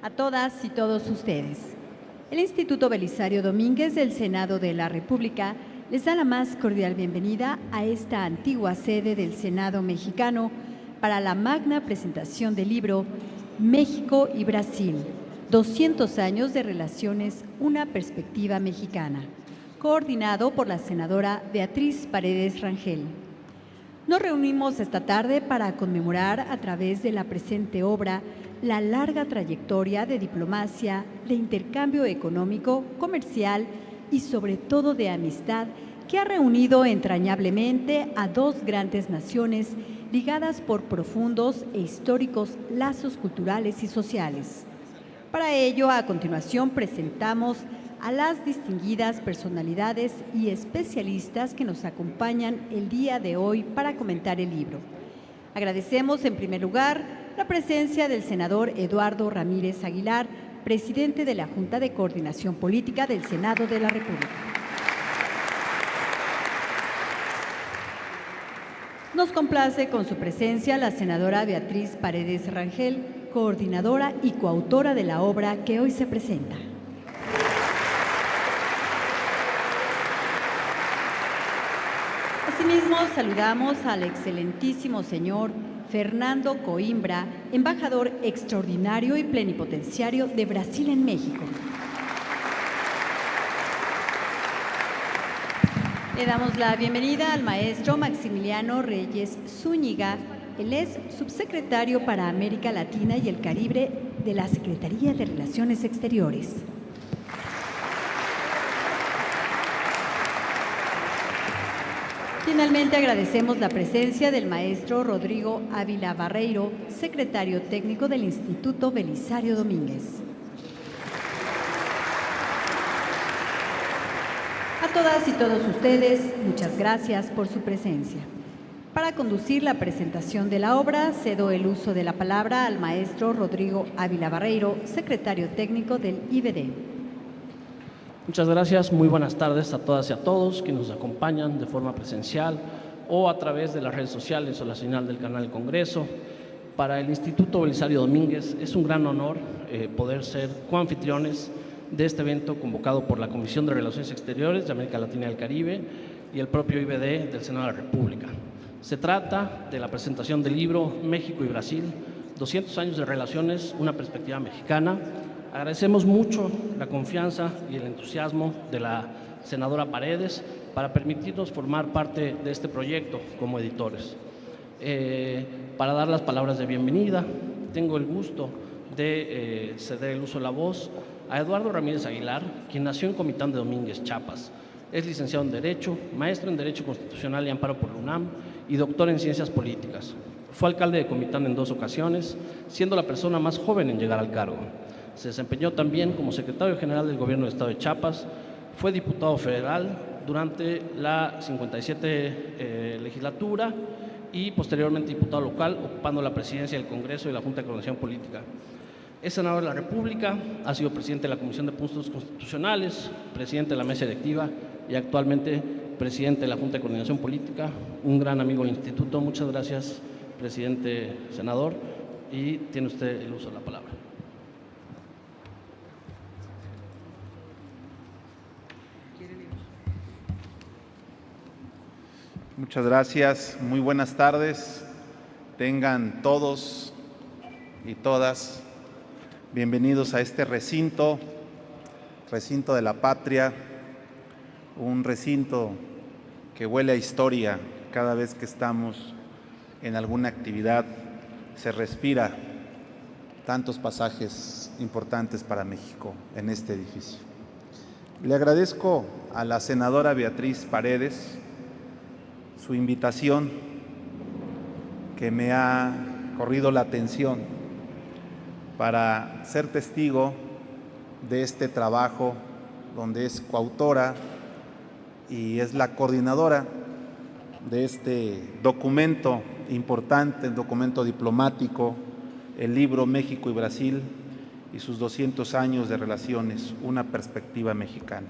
a todas y todos ustedes. El Instituto Belisario Domínguez del Senado de la República les da la más cordial bienvenida a esta antigua sede del Senado mexicano para la magna presentación del libro México y Brasil, 200 años de relaciones, una perspectiva mexicana, coordinado por la senadora Beatriz Paredes Rangel. Nos reunimos esta tarde para conmemorar a través de la presente obra la larga trayectoria de diplomacia, de intercambio económico, comercial y sobre todo de amistad que ha reunido entrañablemente a dos grandes naciones ligadas por profundos e históricos lazos culturales y sociales. Para ello, a continuación presentamos a las distinguidas personalidades y especialistas que nos acompañan el día de hoy para comentar el libro. Agradecemos en primer lugar la presencia del senador Eduardo Ramírez Aguilar, presidente de la Junta de Coordinación Política del Senado de la República. Nos complace con su presencia la senadora Beatriz Paredes Rangel, coordinadora y coautora de la obra que hoy se presenta. Asimismo, saludamos al excelentísimo señor Fernando Coimbra, embajador extraordinario y plenipotenciario de Brasil en México. Le damos la bienvenida al maestro Maximiliano Reyes Zúñiga. Él es subsecretario para América Latina y el Caribe de la Secretaría de Relaciones Exteriores. Finalmente, agradecemos la presencia del maestro Rodrigo Ávila Barreiro, secretario técnico del Instituto Belisario Domínguez. A todas y todos ustedes, muchas gracias por su presencia. Para conducir la presentación de la obra, cedo el uso de la palabra al maestro Rodrigo Ávila Barreiro, secretario técnico del IBD. Muchas gracias, muy buenas tardes a todas y a todos que nos acompañan de forma presencial o a través de las redes sociales o la señal del canal del Congreso. Para el Instituto Belisario Domínguez es un gran honor poder ser coanfitriones de este evento convocado por la Comisión de Relaciones Exteriores de América Latina y el Caribe y el propio IBD del Senado de la República. Se trata de la presentación del libro México y Brasil, 200 años de relaciones, una perspectiva mexicana. Agradecemos mucho la confianza y el entusiasmo de la senadora Paredes para permitirnos formar parte de este proyecto como editores. Para dar las palabras de bienvenida, tengo el gusto de ceder el uso de la voz a Eduardo Ramírez Aguilar, quien nació en Comitán de Domínguez, Chiapas. Es licenciado en Derecho, maestro en Derecho Constitucional y Amparo por la UNAM y doctor en Ciencias Políticas. Fue alcalde de Comitán en 2 ocasiones, siendo la persona más joven en llegar al cargo. Se desempeñó también como secretario general del Gobierno del Estado de Chiapas, fue diputado federal durante la 57 legislatura y posteriormente diputado local, ocupando la presidencia del Congreso y la Junta de Coordinación Política. Es senador de la República, ha sido presidente de la Comisión de Puntos Constitucionales, presidente de la mesa directiva y actualmente presidente de la Junta de Coordinación Política, un gran amigo del Instituto. Muchas gracias, presidente senador, y tiene usted el uso de la palabra. Muchas gracias, muy buenas tardes. Tengan todos y todas bienvenidos a este recinto de la patria, un recinto que huele a historia. Cada vez que estamos en alguna actividad se respira tantos pasajes importantes para México en este edificio. Le agradezco a la senadora Beatriz Paredes su invitación, que me ha corrido la atención para ser testigo de este trabajo, donde es coautora y es la coordinadora de este documento importante, el documento diplomático, el libro México y Brasil y sus 200 años de relaciones, una perspectiva mexicana.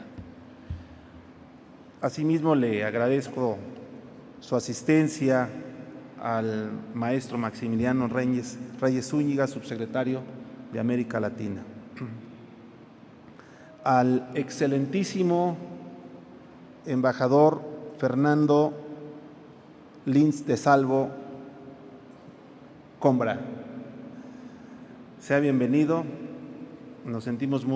Asimismo, le agradezco su asistencia al maestro Maximiliano Reyes Zúñiga, subsecretario de América Latina. Al excelentísimo embajador Fernando Lins de Salvo Combra. Sea bienvenido, nos sentimos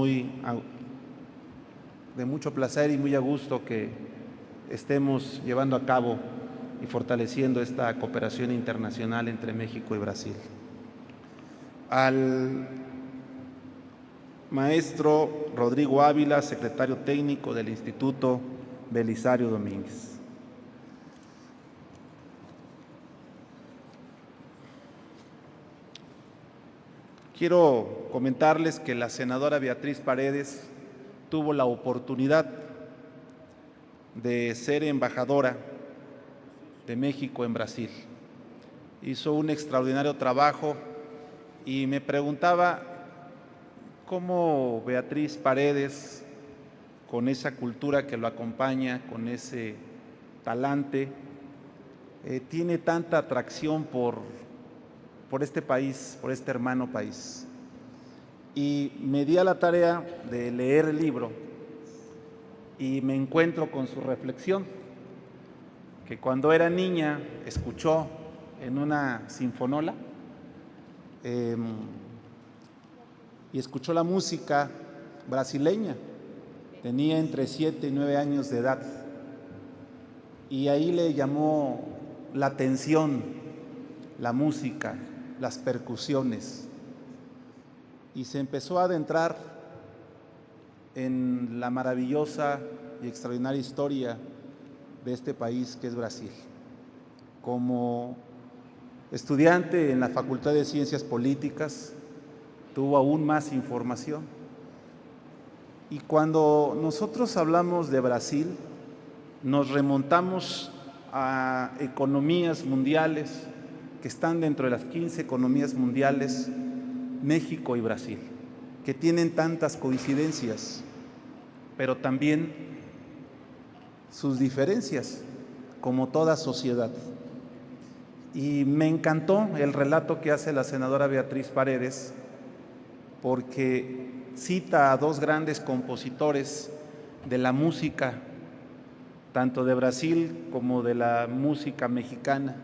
de mucho placer y muy a gusto que estemos llevando a cabo y fortaleciendo esta cooperación internacional entre México y Brasil. Al maestro Rodrigo Ávila, secretario técnico del Instituto Belisario Domínguez. Quiero comentarles que la senadora Beatriz Paredes tuvo la oportunidad de ser embajadora de México en Brasil. Hizo un extraordinario trabajo y me preguntaba cómo Beatriz Paredes, con esa cultura que lo acompaña, con ese talante, tiene tanta atracción por este país, por este hermano país. Y me di a la tarea de leer el libro y me encuentro con su reflexión, que cuando era niña escuchó en una sinfonola y escuchó la música brasileña. Tenía entre 7 y 9 años de edad y ahí le llamó la atención la música, las percusiones, y se empezó a adentrar en la maravillosa y extraordinaria historia de este país que es Brasil. Como estudiante en la Facultad de Ciencias Políticas, tuvo aún más información. Y cuando nosotros hablamos de Brasil, nos remontamos a economías mundiales que están dentro de las 15 economías mundiales, México y Brasil, que tienen tantas coincidencias, pero también sus diferencias, como toda sociedad. Y me encantó el relato que hace la senadora Beatriz Paredes, porque cita a dos grandes compositores de la música, tanto de Brasil como de la música mexicana,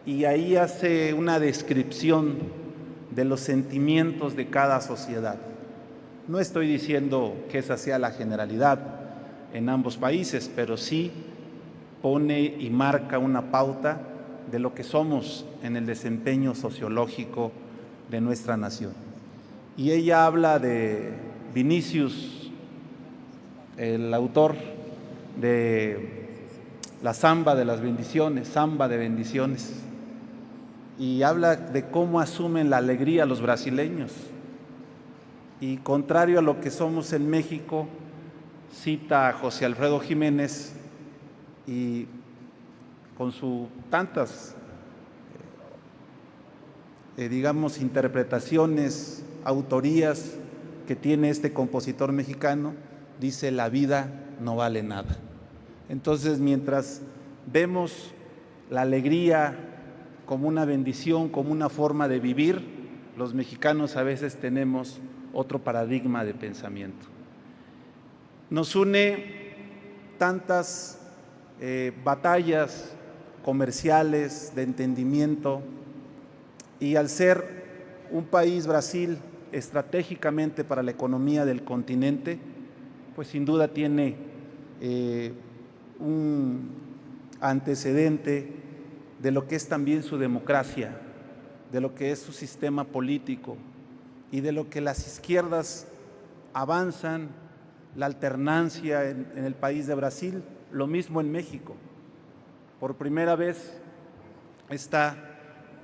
y ahí hace una descripción de los sentimientos de cada sociedad. No estoy diciendo que esa sea la generalidad en ambos países, pero sí pone y marca una pauta de lo que somos en el desempeño sociológico de nuestra nación. Y ella habla de Vinicius, el autor de la Samba de las Bendiciones, Samba de Bendiciones, y habla de cómo asumen la alegría los brasileños. Y contrario a lo que somos en México, cita a José Alfredo Jiménez y con sus tantas, digamos, interpretaciones, autorías que tiene este compositor mexicano, dice: la vida no vale nada. Entonces, mientras vemos la alegría como una bendición, como una forma de vivir, los mexicanos a veces tenemos otro paradigma de pensamiento. Nos une tantas batallas comerciales, de entendimiento, y al ser un país, Brasil, estratégicamente para la economía del continente, pues sin duda tiene un antecedente de lo que es también su democracia, de lo que es su sistema político y de lo que las izquierdas avanzan, la alternancia en el país de Brasil, lo mismo en México. Por primera vez está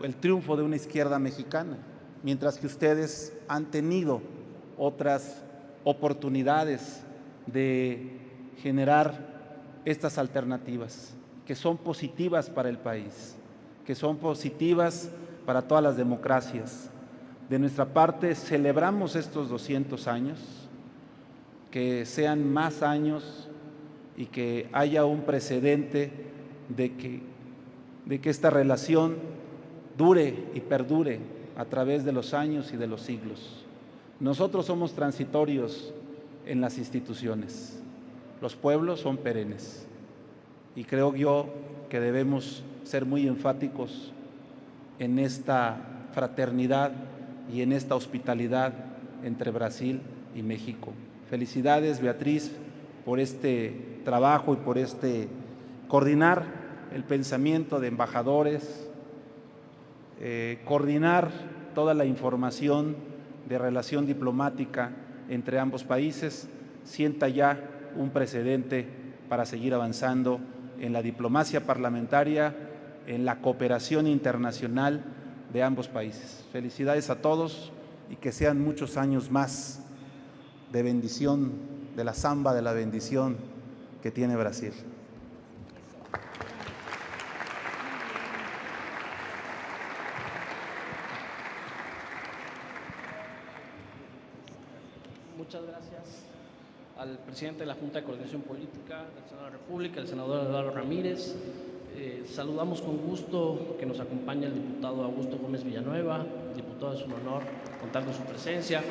el triunfo de una izquierda mexicana, mientras que ustedes han tenido otras oportunidades de generar estas alternativas, que son positivas para el país, que son positivas para todas las democracias. De nuestra parte, celebramos estos 200 años, que sean más años y que haya un precedente de que esta relación dure y perdure a través de los años y de los siglos. Nosotros somos transitorios en las instituciones. Los pueblos son perennes. Y creo yo que debemos ser muy enfáticos en esta fraternidad y en esta hospitalidad entre Brasil y México. Felicidades, Beatriz, por este trabajo y por coordinar el pensamiento de embajadores, coordinar toda la información de relación diplomática entre ambos países, sienta ya un precedente para seguir avanzando en la diplomacia parlamentaria, en la cooperación internacional de ambos países. Felicidades a todos y que sean muchos años más de bendición, de la samba de la bendición que tiene Brasil. Muchas gracias al presidente de la Junta de Coordinación Política del Senado de la República, el senador Eduardo Ramírez. Saludamos con gusto que nos acompaña el diputado Augusto Gómez Villanueva. Diputado, es un honor contar con su presencia.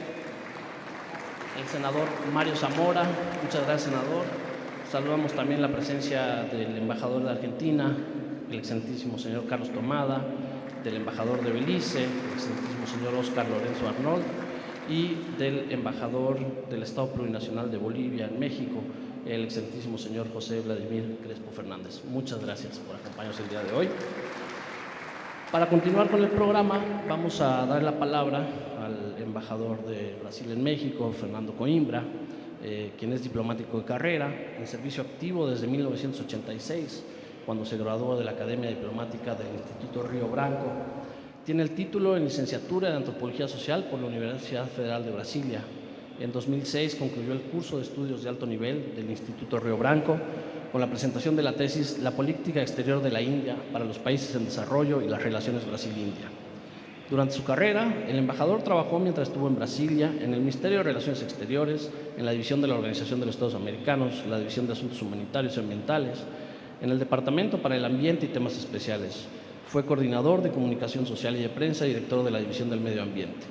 El senador Mario Zamora, muchas gracias, senador. Saludamos también la presencia del embajador de Argentina, el excelentísimo señor Carlos Tomada, del embajador de Belice, el excelentísimo señor Óscar Lorenzo Arnold, y del embajador del Estado Plurinacional de Bolivia en México, el excelentísimo señor José Vladimir Crespo Fernández. Muchas gracias por acompañarnos el día de hoy. Para continuar con el programa, vamos a dar la palabra al embajador de Brasil en México, Fernando Coimbra, quien es diplomático de carrera, en servicio activo desde 1986, cuando se graduó de la Academia Diplomática del Instituto Río Branco. Tiene el título en licenciatura de Antropología Social por la Universidad Federal de Brasilia. En 2006 concluyó el curso de estudios de alto nivel del Instituto Río Branco con la presentación de la tesis La política exterior de la India para los países en desarrollo y las relaciones Brasil-India. Durante su carrera, el embajador trabajó mientras estuvo en Brasilia en el Ministerio de Relaciones Exteriores, en la División de la Organización de los Estados Americanos, la División de Asuntos Humanitarios y Ambientales, en el Departamento para el Ambiente y Temas Especiales. Fue coordinador de Comunicación Social y de Prensa y director de la División del Medio Ambiente.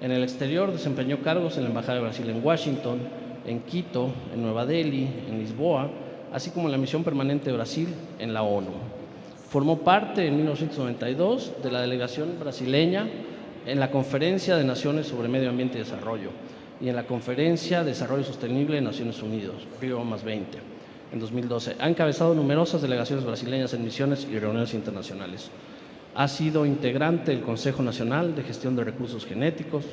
En el exterior desempeñó cargos en la Embajada de Brasil en Washington, en Quito, en Nueva Delhi, en Lisboa, así como en la Misión Permanente de Brasil en la ONU. Formó parte en 1992 de la delegación brasileña en la Conferencia de Naciones sobre Medio Ambiente y Desarrollo y en la Conferencia de Desarrollo Sostenible de Naciones Unidas, Río +20. En 2012. Ha encabezado numerosas delegaciones brasileñas en misiones y reuniones internacionales. Ha sido integrante del Consejo Nacional de Gestión de Recursos Genéticos,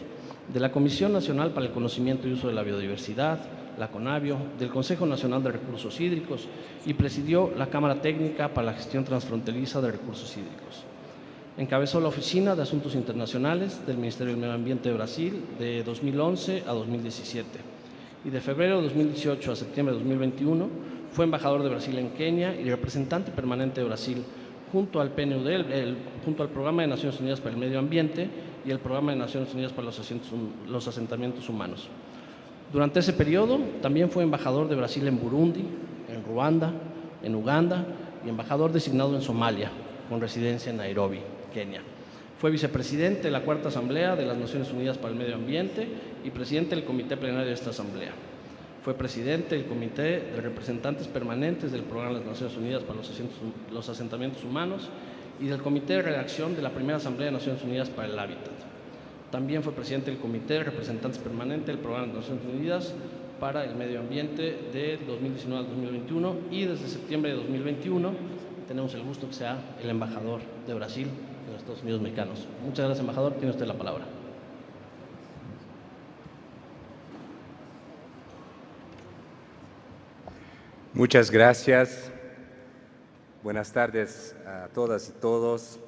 de la Comisión Nacional para el Conocimiento y Uso de la Biodiversidad, la CONABIO, del Consejo Nacional de Recursos Hídricos y presidió la Cámara Técnica para la Gestión Transfronteriza de Recursos Hídricos. Encabezó la Oficina de Asuntos Internacionales del Ministerio del Medio Ambiente de Brasil de 2011 a 2017 y de febrero de 2018 a septiembre de 2021 fue embajador de Brasil en Kenia y representante permanente de Brasil junto al PNUD, junto al Programa de Naciones Unidas para el Medio Ambiente y el Programa de Naciones Unidas para los Asentamientos Humanos. Durante ese periodo también fue embajador de Brasil en Burundi, en Ruanda, en Uganda y embajador designado en Somalia, con residencia en Nairobi, Kenia. Fue vicepresidente de la Cuarta Asamblea de las Naciones Unidas para el Medio Ambiente y presidente del Comité Plenario de esta Asamblea. Fue presidente del Comité de Representantes Permanentes del Programa de las Naciones Unidas para los Asentamientos Humanos y del Comité de Redacción de la Primera Asamblea de Naciones Unidas para el Hábitat. También fue presidente del Comité de Representantes Permanentes del Programa de las Naciones Unidas para el Medio Ambiente de 2019 al 2021 y desde septiembre de 2021 tenemos el gusto que sea el embajador de Brasil en los Estados Unidos mexicanos. Muchas gracias, embajador. Tiene usted la palabra. Muchas gracias. Buenas tardes a todas y todos.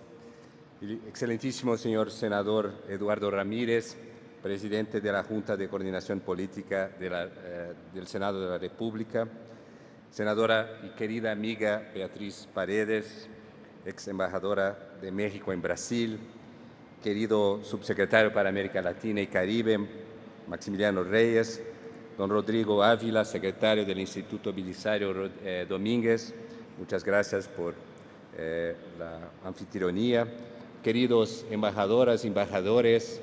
El excelentísimo señor senador Eduardo Ramírez, presidente de la Junta de Coordinación Política del Senado de la República, senadora y querida amiga Beatriz Paredes, ex embajadora de México en Brasil, querido subsecretario para América Latina y Caribe, Maximiliano Reyes, don Rodrigo Ávila, secretario del Instituto Belisario Domínguez, muchas gracias por la anfitrionía. queridos embajadoras, embajadores,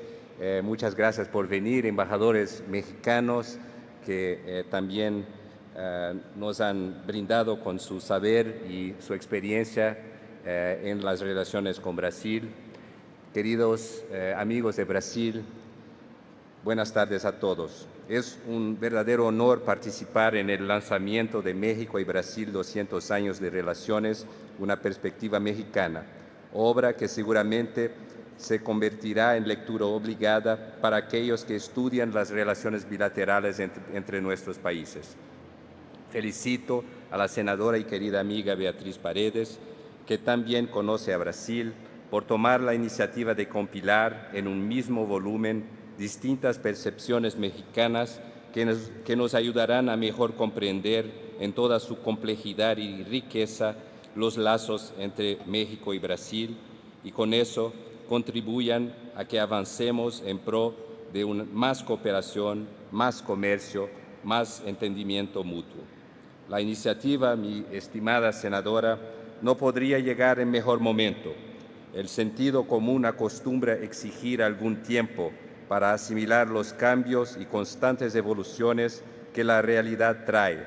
muchas gracias por venir, embajadores mexicanos que también nos han brindado con su saber y su experiencia en las relaciones con Brasil. Queridos amigos de Brasil, buenas tardes a todos. Es un verdadero honor participar en el lanzamiento de México y Brasil 200 años de relaciones, una perspectiva mexicana, obra que seguramente se convertirá en lectura obligada para aquellos que estudian las relaciones bilaterales entre nuestros países. Felicito a la senadora y querida amiga Beatriz Paredes, que también conoce a Brasil, por tomar la iniciativa de compilar en un mismo volumen distintas percepciones mexicanas que nos ayudarán a mejor comprender en toda su complejidad y riqueza los lazos entre México y Brasil, y con eso contribuyan a que avancemos en pro de más cooperación, más comercio, más entendimiento mutuo. La iniciativa, mi estimada senadora, no podría llegar en mejor momento. El sentido común acostumbra exigir algún tiempo para asimilar los cambios y constantes evoluciones que la realidad trae,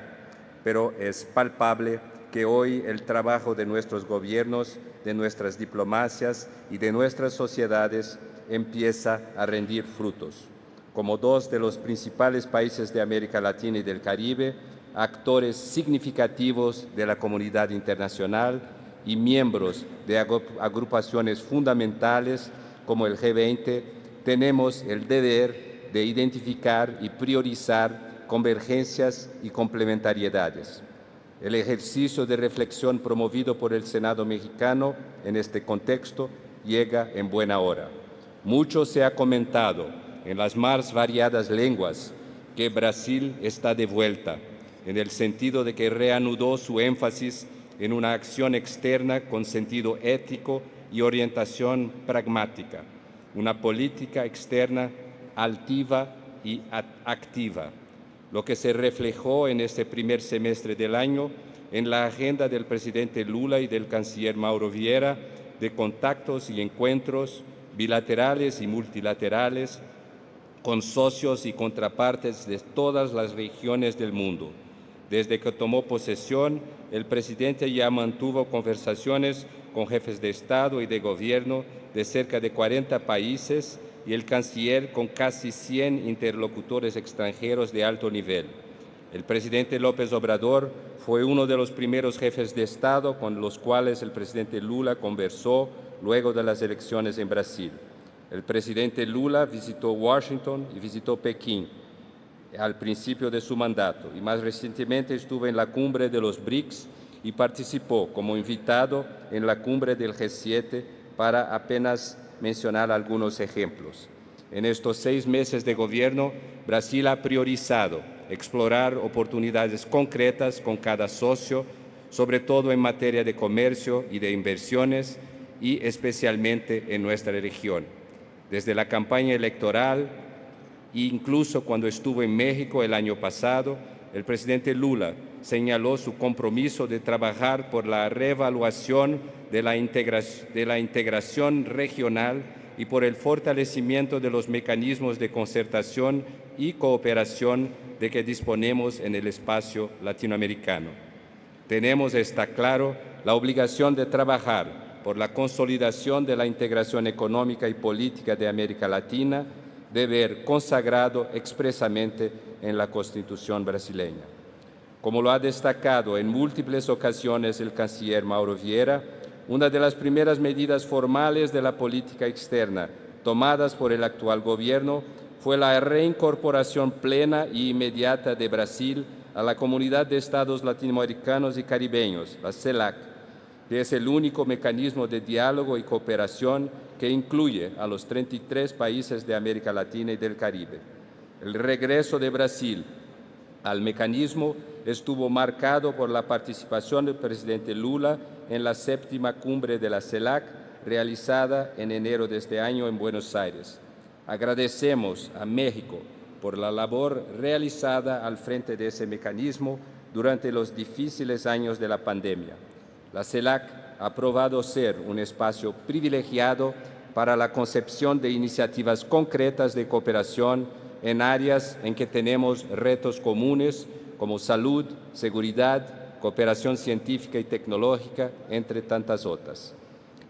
pero es palpable que hoy el trabajo de nuestros gobiernos, de nuestras diplomacias y de nuestras sociedades empieza a rendir frutos. Como dos de los principales países de América Latina y del Caribe, actores significativos de la comunidad internacional y miembros de agrupaciones fundamentales como el G20, tenemos el deber de identificar y priorizar convergencias y complementariedades. El ejercicio de reflexión promovido por el Senado mexicano en este contexto llega en buena hora. Mucho se ha comentado en las más variadas lenguas que Brasil está de vuelta, en el sentido de que reanudó su énfasis en una acción externa con sentido ético y orientación pragmática, una política externa altiva y activa, lo que se reflejó en este primer semestre del año en la agenda del presidente Lula y del canciller Mauro Vieira de contactos y encuentros bilaterales y multilaterales con socios y contrapartes de todas las regiones del mundo. Desde que tomó posesión, el presidente ya mantuvo conversaciones con jefes de Estado y de Gobierno de cerca de 40 países y el canciller con casi 100 interlocutores extranjeros de alto nivel. El presidente López Obrador fue uno de los primeros jefes de Estado con los cuales el presidente Lula conversó luego de las elecciones en Brasil. El presidente Lula visitó Washington y visitó Pekín al principio de su mandato y más recientemente estuvo en la cumbre de los BRICS y participó como invitado en la cumbre del G7 para apenas mencionar algunos ejemplos. En estos 6 meses de gobierno, Brasil ha priorizado explorar oportunidades concretas con cada socio, sobre todo en materia de comercio y de inversiones y especialmente en nuestra región. Desde la campaña electoral e incluso cuando estuvo en México el año pasado, el presidente Lula señaló su compromiso de trabajar por la reevaluación de la integración regional y por el fortalecimiento de los mecanismos de concertación y cooperación de que disponemos en el espacio latinoamericano. Tenemos, está claro, la obligación de trabajar por la consolidación de la integración económica y política de América Latina, deber consagrado expresamente en la Constitución brasileña. Como lo ha destacado en múltiples ocasiones el canciller Mauro Vieira, una de las primeras medidas formales de la política externa tomadas por el actual gobierno fue la reincorporación plena e inmediata de Brasil a la Comunidad de Estados Latinoamericanos y Caribeños, la CELAC, que es el único mecanismo de diálogo y cooperación que incluye a los 33 países de América Latina y del Caribe. El regreso de Brasil al mecanismo estuvo marcado por la participación del presidente Lula en la 7ª cumbre de la CELAC, realizada en enero de este año en Buenos Aires. Agradecemos a México por la labor realizada al frente de ese mecanismo durante los difíciles años de la pandemia. La CELAC ha probado ser un espacio privilegiado para la concepción de iniciativas concretas de cooperación en áreas en que tenemos retos comunes como salud, seguridad, cooperación científica y tecnológica, entre tantas otras.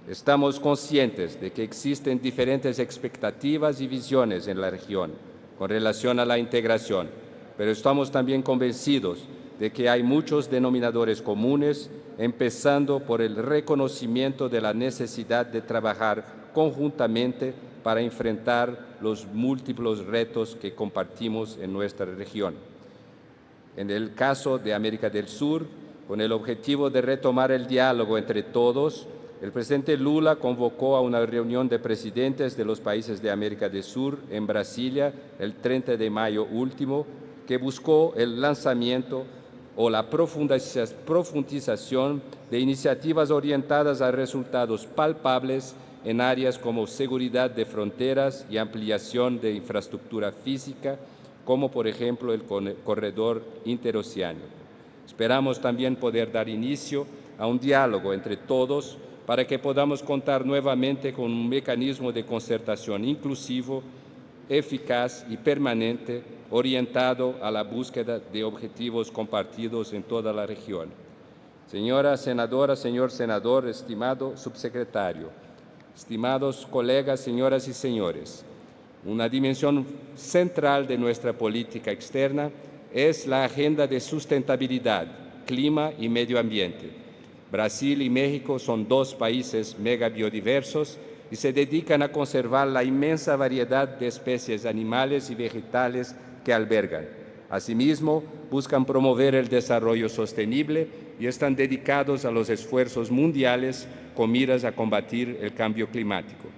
Estamos conscientes de que existen diferentes expectativas y visiones en la región con relación a la integración, pero estamos también convencidos de que hay muchos denominadores comunes, empezando por el reconocimiento de la necesidad de trabajar conjuntamente para enfrentar los múltiples retos que compartimos en nuestra región. En el caso de América del Sur, con el objetivo de retomar el diálogo entre todos, el presidente Lula convocó a una reunión de presidentes de los países de América del Sur en Brasilia el 30 de mayo último, que buscó el lanzamiento o la profundización de iniciativas orientadas a resultados palpables en áreas como seguridad de fronteras y ampliación de infraestructura física, como por ejemplo el corredor interoceánico. Esperamos también poder dar inicio a un diálogo entre todos para que podamos contar nuevamente con un mecanismo de concertación inclusivo, eficaz y permanente, orientado a la búsqueda de objetivos compartidos en toda la región. Señora senadora, señor senador, estimado subsecretario, estimados colegas, señoras y señores, una dimensión central de nuestra política externa es la agenda de sustentabilidad, clima y medio ambiente. Brasil y México son dos países megabiodiversos y se dedican a conservar la inmensa variedad de especies animales y vegetales que albergan. Asimismo, buscan promover el desarrollo sostenible y están dedicados a los esfuerzos mundiales con miras a combatir el cambio climático.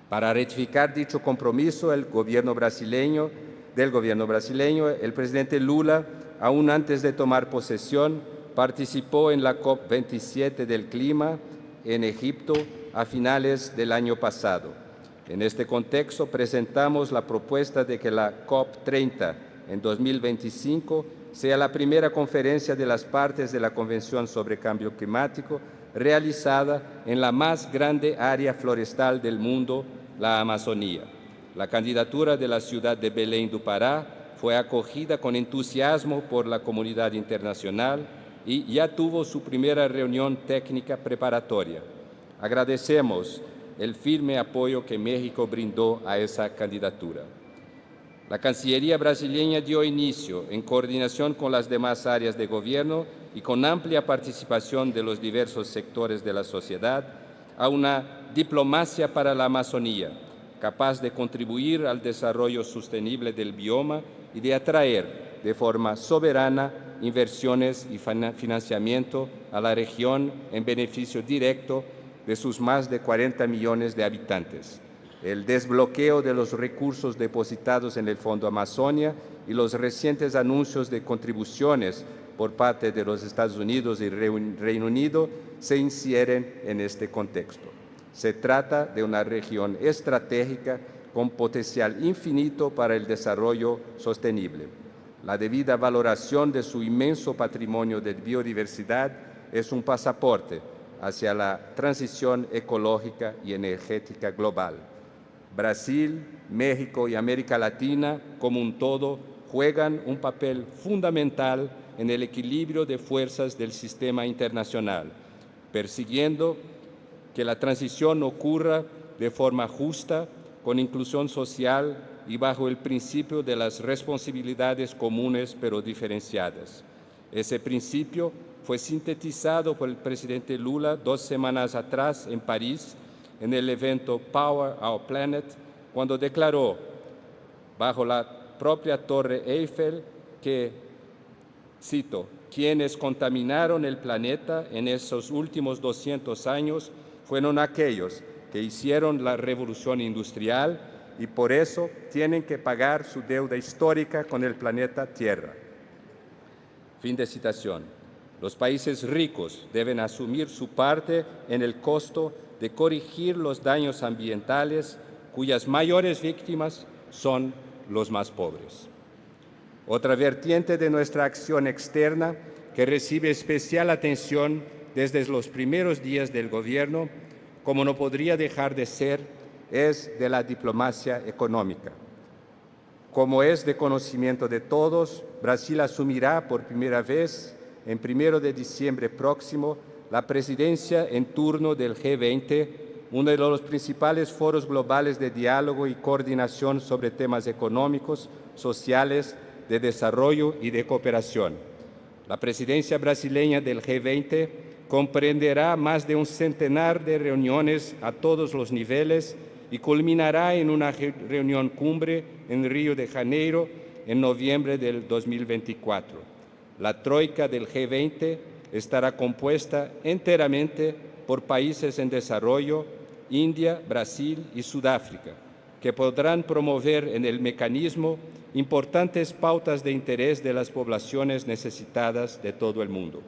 Para ratificar dicho compromiso del gobierno brasileño, el presidente Lula, aún antes de tomar posesión, participó en la COP27 del clima en Egipto a finales del año pasado. En este contexto, presentamos la propuesta de que la COP30 en 2025 sea la primera conferencia de las partes de la Convención sobre Cambio Climático realizada en la más grande área forestal del mundo, la Amazonía. La candidatura de la ciudad de Belém do Pará fue acogida con entusiasmo por la comunidad internacional y ya tuvo su primera reunión técnica preparatoria. Agradecemos el firme apoyo que México brindó a esa candidatura. La Cancillería brasileña dio inicio, en coordinación con las demás áreas de gobierno y con amplia participación de los diversos sectores de la sociedad, a una diplomacia para la Amazonía, capaz de contribuir al desarrollo sostenible del bioma y de atraer de forma soberana inversiones y financiamiento a la región en beneficio directo de sus más de 40 millones de habitantes. El desbloqueo de los recursos depositados en el Fondo Amazonia y los recientes anuncios de contribuciones por parte de los Estados Unidos y Reino Unido se infieren en este contexto. Se trata de una región estratégica con potencial infinito para el desarrollo sostenible. La debida valoración de su inmenso patrimonio de biodiversidad es un pasaporte hacia la transición ecológica y energética global. Brasil, México y América Latina, como un todo, juegan un papel fundamental en el equilibrio de fuerzas del sistema internacional, persiguiendo que la transición ocurra de forma justa, con inclusión social y bajo el principio de las responsabilidades comunes pero diferenciadas. Ese principio fue sintetizado por el presidente Lula 2 semanas atrás en París, en el evento Power Our Planet, cuando declaró, bajo la propia Torre Eiffel, que, cito, quienes contaminaron el planeta en esos últimos 200 años fueron aquellos que hicieron la revolución industrial y por eso tienen que pagar su deuda histórica con el planeta Tierra. Fin de citación. Los países ricos deben asumir su parte en el costo de corregir los daños ambientales, cuyas mayores víctimas son los más pobres. Otra vertiente de nuestra acción externa que recibe especial atención desde los primeros días del gobierno como no podría dejar de ser, es de la diplomacia económica. Como es de conocimiento de todos, Brasil asumirá por primera vez, en 1 de diciembre próximo, la presidencia en turno del G20, uno de los principales foros globales de diálogo y coordinación sobre temas económicos, sociales, de desarrollo y de cooperación. La presidencia brasileña del G20 comprenderá más de un centenar de reuniones a todos los niveles y culminará en una reunión cumbre en Río de Janeiro en noviembre del 2024. La troika del G20 estará compuesta enteramente por países en desarrollo, India, Brasil y Sudáfrica, que podrán promover en el mecanismo importantes pautas de interés de las poblaciones necesitadas de todo el mundo.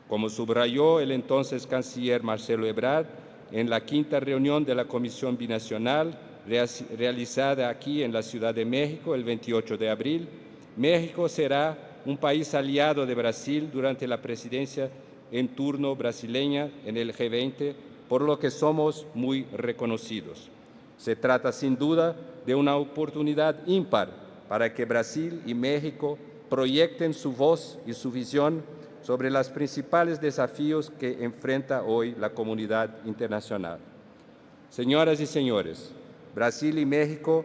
Como subrayó el entonces canciller Marcelo Ebrard en la quinta reunión de la Comisión Binacional realizada aquí en la Ciudad de México el 28 de abril, México será un país aliado de Brasil durante la presidencia en turno brasileña en el G20, por lo que somos muy reconocidos. Se trata sin duda de una oportunidad ímpar para que Brasil y México proyecten su voz y su visión sobre los principales desafíos que enfrenta hoy la comunidad internacional. Señoras y señores, Brasil y México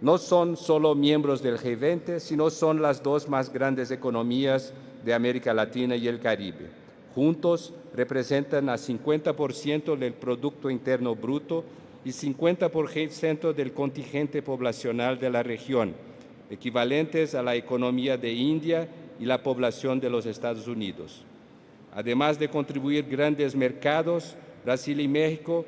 no son solo miembros del G20, sino son las dos más grandes economías de América Latina y el Caribe. Juntos representan a 50% del Producto Interno Bruto y 50% del contingente poblacional de la región, equivalentes a la economía de India y la población de los Estados Unidos. Además de contribuir grandes mercados, Brasil y México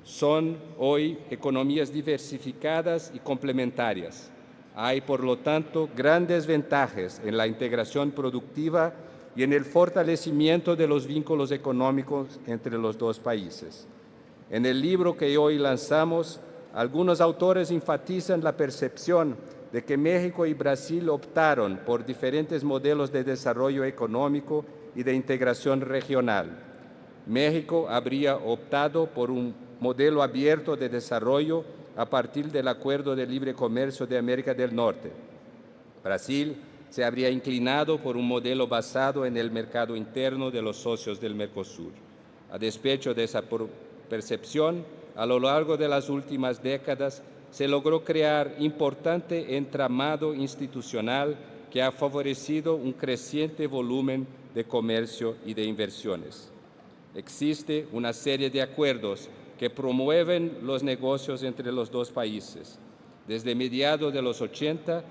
son hoy economías diversificadas y complementarias. Hay, por lo tanto, grandes ventajas en la integración productiva y en el fortalecimiento de los vínculos económicos entre los dos países. En el libro que hoy lanzamos, algunos autores enfatizan la percepción de que México y Brasil optaron por diferentes modelos de desarrollo económico y de integración regional. México habría optado por un modelo abierto de desarrollo a partir del Acuerdo de Libre Comercio de América del Norte. Brasil se habría inclinado por un modelo basado en el mercado interno de los socios del Mercosur. A despecho de esa percepción, a lo largo de las últimas décadas se logró crear importante entramado institucional que ha favorecido un creciente volumen de comercio y de inversiones. Existe una serie de acuerdos que promueven los negocios entre los dos países. Desde mediados de los 80,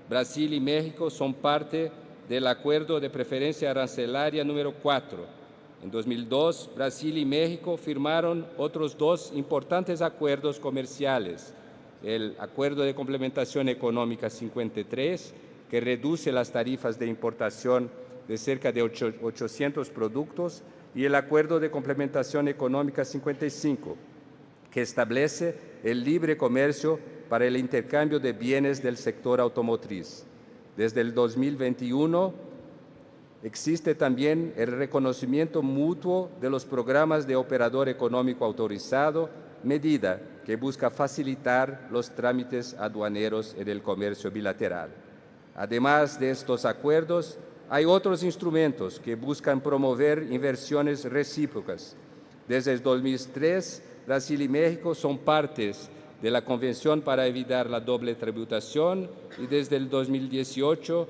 Brasil y México son parte del Acuerdo de Preferencia Arancelaria número 4. En 2002, Brasil y México firmaron otros dos importantes acuerdos comerciales. El Acuerdo de Complementación Económica 53, que reduce las tarifas de importación de cerca de 800 productos, y el Acuerdo de Complementación Económica 55, que establece el libre comercio para el intercambio de bienes del sector automotriz. Desde el 2021 existe también el reconocimiento mutuo de los programas de operador económico autorizado, medida que busca facilitar los trámites aduaneros en el comercio bilateral. Además de estos acuerdos, hay otros instrumentos que buscan promover inversiones recíprocas. Desde el 2003, Brasil y México son partes de la Convención para evitar la doble tributación y desde el 2018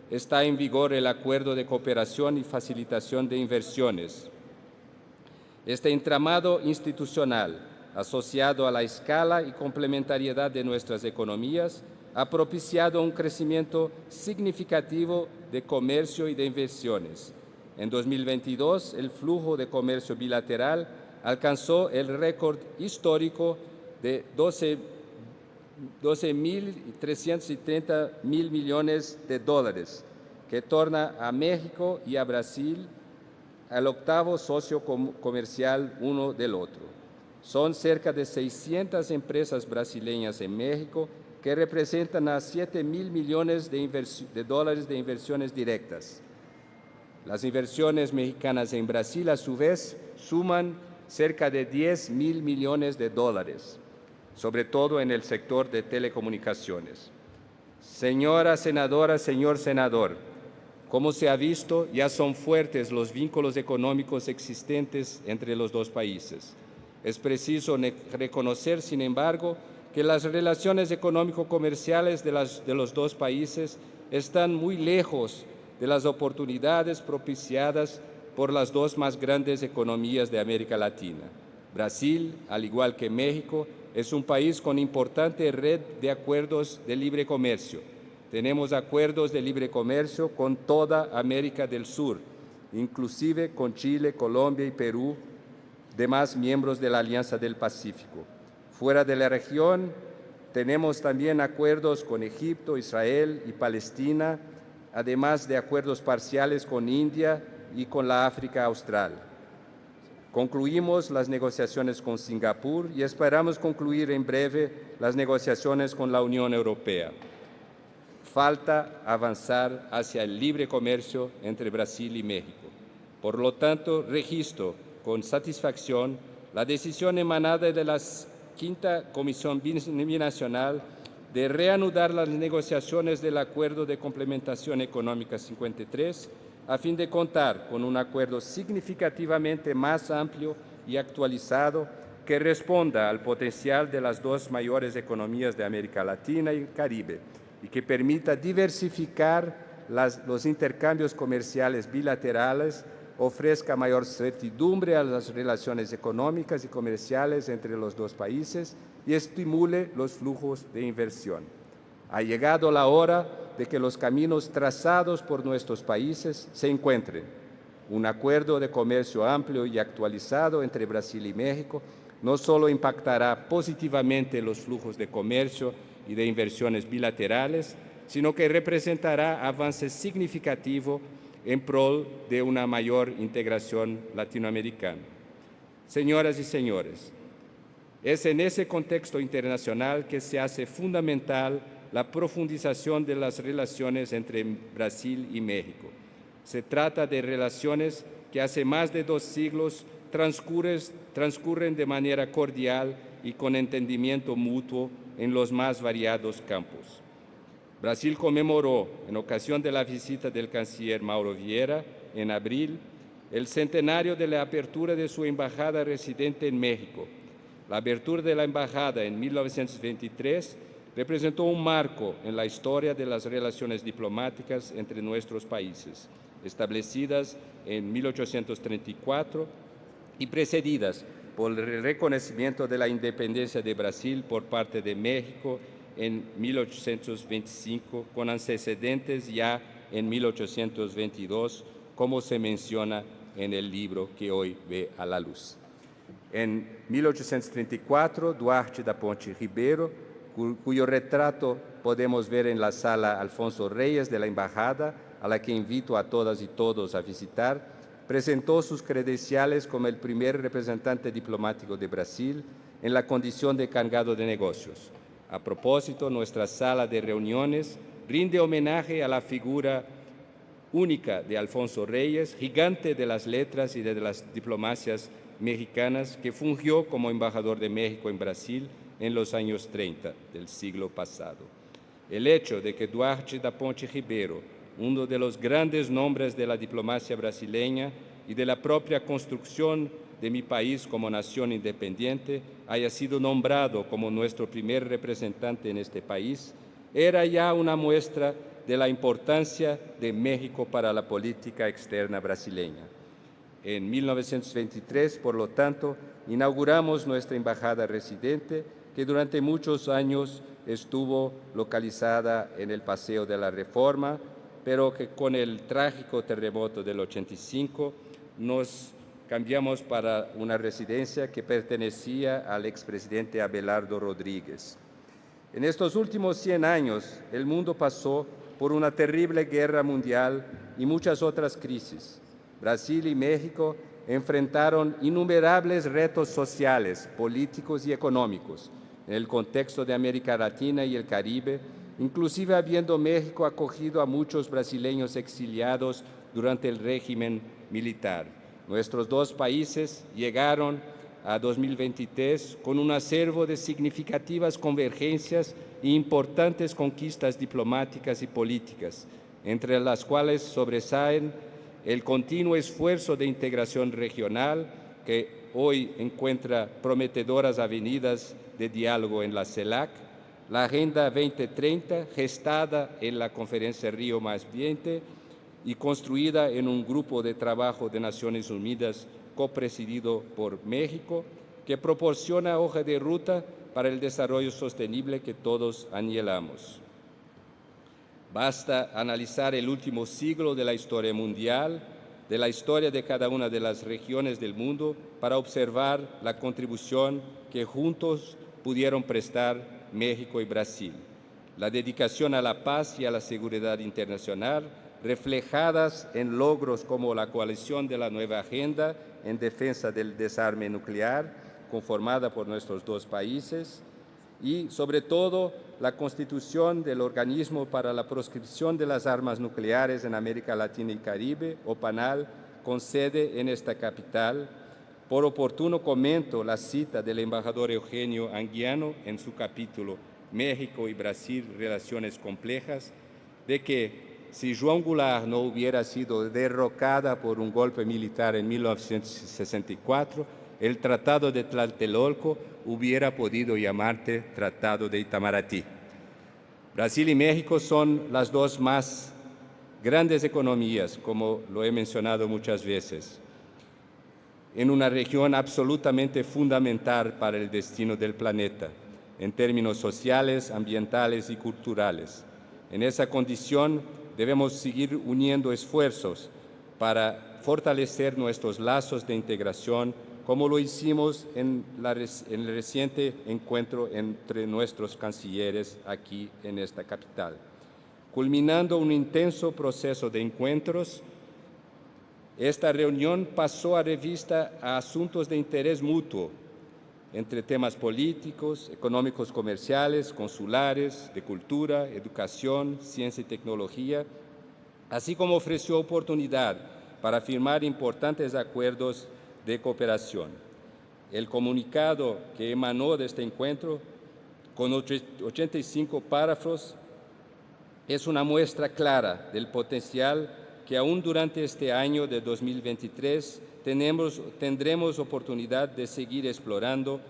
está en vigor el Acuerdo de Cooperación y Facilitación de Inversiones. Este entramado institucional, asociado a la escala y complementariedad de nuestras economías, ha propiciado un crecimiento significativo de comercio y de inversiones. En 2022, el flujo de comercio bilateral alcanzó el récord histórico de 12.330 mil millones de dólares, que torna a México y a Brasil al octavo socio comercial uno del otro. Son cerca de 600 empresas brasileñas en México que representan a 7.000 millones de dólares de inversiones directas. Las inversiones mexicanas en Brasil, a su vez, suman cerca de 10.000 millones de dólares, sobre todo en el sector de telecomunicaciones. Señora senadora, señor senador, como se ha visto, ya son fuertes los vínculos económicos existentes entre los dos países. Es preciso reconocer, sin embargo, que las relaciones económico-comerciales de los dos países están muy lejos de las oportunidades propiciadas por las dos más grandes economías de América Latina. Brasil, al igual que México, es un país con importante red de acuerdos de libre comercio. Tenemos acuerdos de libre comercio con toda América del Sur, inclusive con Chile, Colombia y Perú, demás miembros de la Alianza del Pacífico. Fuera de la región, tenemos también acuerdos con Egipto, Israel y Palestina, además de acuerdos parciales con India y con la África Austral. Concluimos las negociaciones con Singapur y esperamos concluir en breve las negociaciones con la Unión Europea. Falta avanzar hacia el libre comercio entre Brasil y México. Por lo tanto, registro con satisfacción la decisión emanada de la Quinta Comisión Binacional de reanudar las negociaciones del Acuerdo de Complementación Económica 53 a fin de contar con un acuerdo significativamente más amplio y actualizado que responda al potencial de las dos mayores economías de América Latina y Caribe y que permita diversificar los intercambios comerciales bilaterales, ofrezca mayor certidumbre a las relaciones económicas y comerciales entre los dos países y estimule los flujos de inversión. Ha llegado la hora de que los caminos trazados por nuestros países se encuentren. Un acuerdo de comercio amplio y actualizado entre Brasil y México no solo impactará positivamente los flujos de comercio y de inversiones bilaterales, sino que representará avance significativo en pro de una mayor integración latinoamericana. Señoras y señores, es en ese contexto internacional que se hace fundamental la profundización de las relaciones entre Brasil y México. Se trata de relaciones que hace más de 2 siglos transcurren de manera cordial y con entendimiento mutuo en los más variados campos. Brasil conmemoró, en ocasión de la visita del canciller Mauro Vieira, en abril, el centenario de la apertura de su embajada residente en México. La apertura de la embajada en 1923 representó un marco en la historia de las relaciones diplomáticas entre nuestros países, establecidas en 1834 y precedidas por el reconocimiento de la independencia de Brasil por parte de México en 1825, con antecedentes ya en 1822, como se menciona en el libro que hoy ve a la luz. En 1834, Duarte da Ponte Ribeiro, cuyo retrato podemos ver en la sala Alfonso Reyes de la Embajada, a la que invito a todas y todos a visitar, presentó sus credenciales como el primer representante diplomático de Brasil en la condición de encargado de negocios. A propósito, nuestra sala de reuniones rinde homenaje a la figura única de Alfonso Reyes, gigante de las letras y de las diplomacias mexicanas, que fungió como embajador de México en Brasil en los años 30 del siglo pasado. El hecho de que Duarte da Ponte Ribeiro, uno de los grandes nombres de la diplomacia brasileña y de la propia construcción de mi país como nación independiente, haya sido nombrado como nuestro primer representante en este país, era ya una muestra de la importancia de México para la política externa brasileña. En 1923, por lo tanto, inauguramos nuestra embajada residente, que durante muchos años estuvo localizada en el Paseo de la Reforma, pero que con el trágico terremoto del 85 nos cambiamos para una residencia que pertenecía al expresidente Abelardo Rodríguez. En estos últimos 100 años, el mundo pasó por una terrible guerra mundial y muchas otras crisis. Brasil y México enfrentaron innumerables retos sociales, políticos y económicos en el contexto de América Latina y el Caribe, inclusive habiendo México acogido a muchos brasileños exiliados durante el régimen militar. Nuestros dos países llegaron a 2023 con un acervo de significativas convergencias e importantes conquistas diplomáticas y políticas, entre las cuales sobresalen el continuo esfuerzo de integración regional que hoy encuentra prometedoras avenidas de diálogo en la CELAC, la Agenda 2030, gestada en la Conferencia Río +20 y construida en un grupo de trabajo de Naciones Unidas copresidido por México, que proporciona hoja de ruta para el desarrollo sostenible que todos anhelamos. Basta analizar el último siglo de la historia mundial, de la historia de cada una de las regiones del mundo, para observar la contribución que juntos pudieron prestar México y Brasil. La dedicación a la paz y a la seguridad internacional, reflejadas en logros como la coalición de la nueva agenda en defensa del desarme nuclear, conformada por nuestros dos países, y sobre todo la constitución del Organismo para la Proscripción de las Armas Nucleares en América Latina y Caribe, OPANAL, con sede en esta capital. Por oportuno comento la cita del embajador Eugenio Anguiano en su capítulo México y Brasil, Relaciones Complejas, de que si João Goulart no hubiera sido derrocada por un golpe militar en 1964, el Tratado de Tlatelolco hubiera podido llamarse Tratado de Itamaraty. Brasil y México son las dos más grandes economías, como lo he mencionado muchas veces, en una región absolutamente fundamental para el destino del planeta, en términos sociales, ambientales y culturales. En esa condición, debemos seguir uniendo esfuerzos para fortalecer nuestros lazos de integración, como lo hicimos en el reciente encuentro entre nuestros cancilleres aquí en esta capital. Culminando un intenso proceso de encuentros, esta reunión pasó a revista a asuntos de interés mutuo, entre temas políticos, económicos, comerciales, consulares, de cultura, educación, ciencia y tecnología, así como ofreció oportunidad para firmar importantes acuerdos de cooperación. El comunicado que emanó de este encuentro, con 85 párrafos, es una muestra clara del potencial que aún durante este año de 2023 tendremos oportunidad de seguir explorando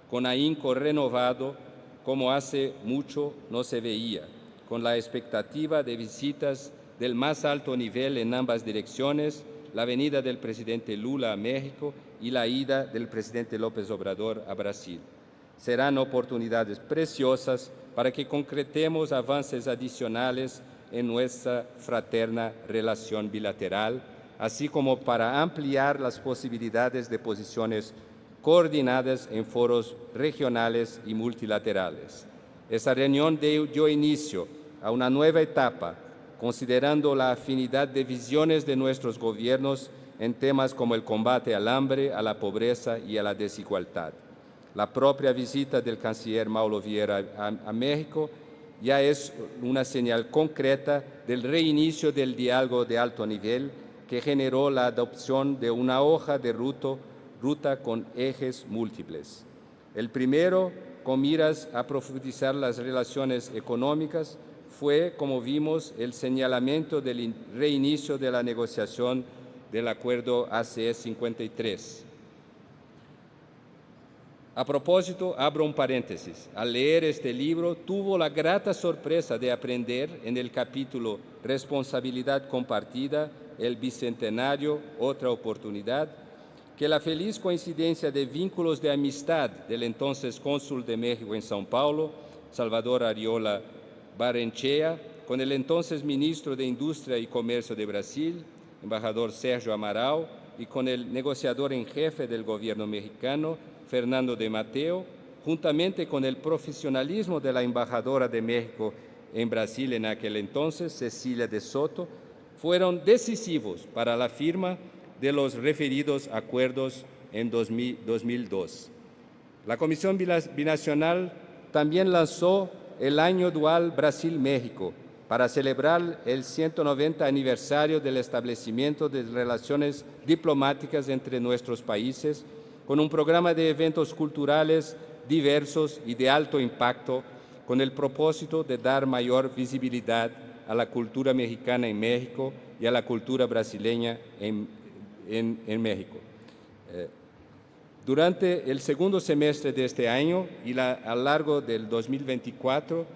con ahínco renovado, como hace mucho no se veía, con la expectativa de visitas del más alto nivel en ambas direcciones, la venida del presidente Lula a México y la ida del presidente López Obrador a Brasil. Serán oportunidades preciosas para que concretemos avances adicionales en nuestra fraterna relación bilateral, así como para ampliar las posibilidades de posiciones coordinadas en foros regionales y multilaterales. Esa reunión dio inicio a una nueva etapa, considerando la afinidad de visiones de nuestros gobiernos en temas como el combate al hambre, a la pobreza y a la desigualdad. La propia visita del canciller Mauro Vieira a México ya es una señal concreta del reinicio del diálogo de alto nivel que generó la adopción de una hoja de ruta con ejes múltiples. El primero, con miras a profundizar las relaciones económicas, fue, como vimos, el señalamiento del reinicio de la negociación del acuerdo ACE 53. A propósito, abro un paréntesis. Al leer este libro, tuvo la grata sorpresa de aprender en el capítulo Responsabilidad Compartida, el Bicentenario, otra oportunidad, que la feliz coincidencia de vínculos de amistad del entonces cónsul de México en São Paulo, Salvador Ariola Barrenechea, con el entonces ministro de Industria y Comercio de Brasil, embajador Sergio Amaral, y con el negociador en jefe del gobierno mexicano, Fernando de Mateo, juntamente con el profesionalismo de la embajadora de México en Brasil en aquel entonces, Cecilia de Soto, fueron decisivos para la firma de los referidos acuerdos en 2002. La Comisión Binacional también lanzó el Año Dual Brasil-México para celebrar el 190 aniversario del establecimiento de relaciones diplomáticas entre nuestros países con un programa de eventos culturales diversos y de alto impacto, con el propósito de dar mayor visibilidad a la cultura mexicana en México y a la cultura brasileña en México. Durante el segundo semestre de este año y a lo largo del 2024,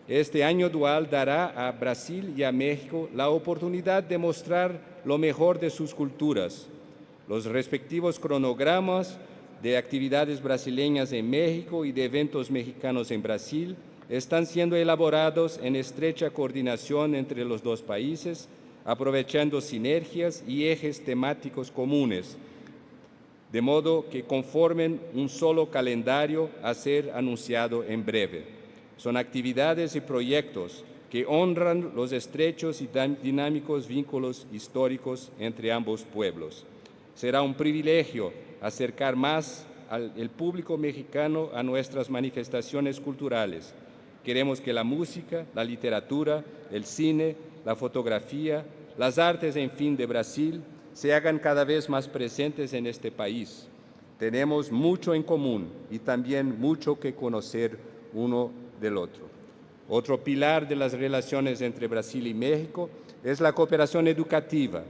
este año dual dará a Brasil y a México la oportunidad de mostrar lo mejor de sus culturas. Los respectivos cronogramas de actividades brasileñas en México y de eventos mexicanos en Brasil están siendo elaborados en estrecha coordinación entre los dos países, aprovechando sinergias y ejes temáticos comunes, de modo que conformen un solo calendario a ser anunciado en breve. Son actividades y proyectos que honran los estrechos y dinámicos vínculos históricos entre ambos pueblos. Será un privilegio acercar más al público mexicano a nuestras manifestaciones culturales. Queremos que la música, la literatura, el cine, la fotografía, las artes, en fin, de Brasil, se hagan cada vez más presentes en este país. Tenemos mucho en común y también mucho que conocer uno del otro. Otro pilar de las relaciones entre Brasil y México es la cooperación educativa.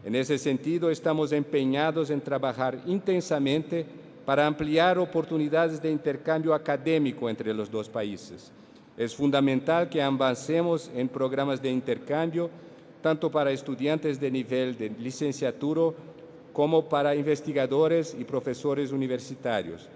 En ese sentido, estamos empeñados en trabajar intensamente para ampliar oportunidades de intercambio académico entre los dos países. Es fundamental que avancemos en programas de intercambio, tanto para estudiantes de nivel de licenciatura como para investigadores y profesores universitarios.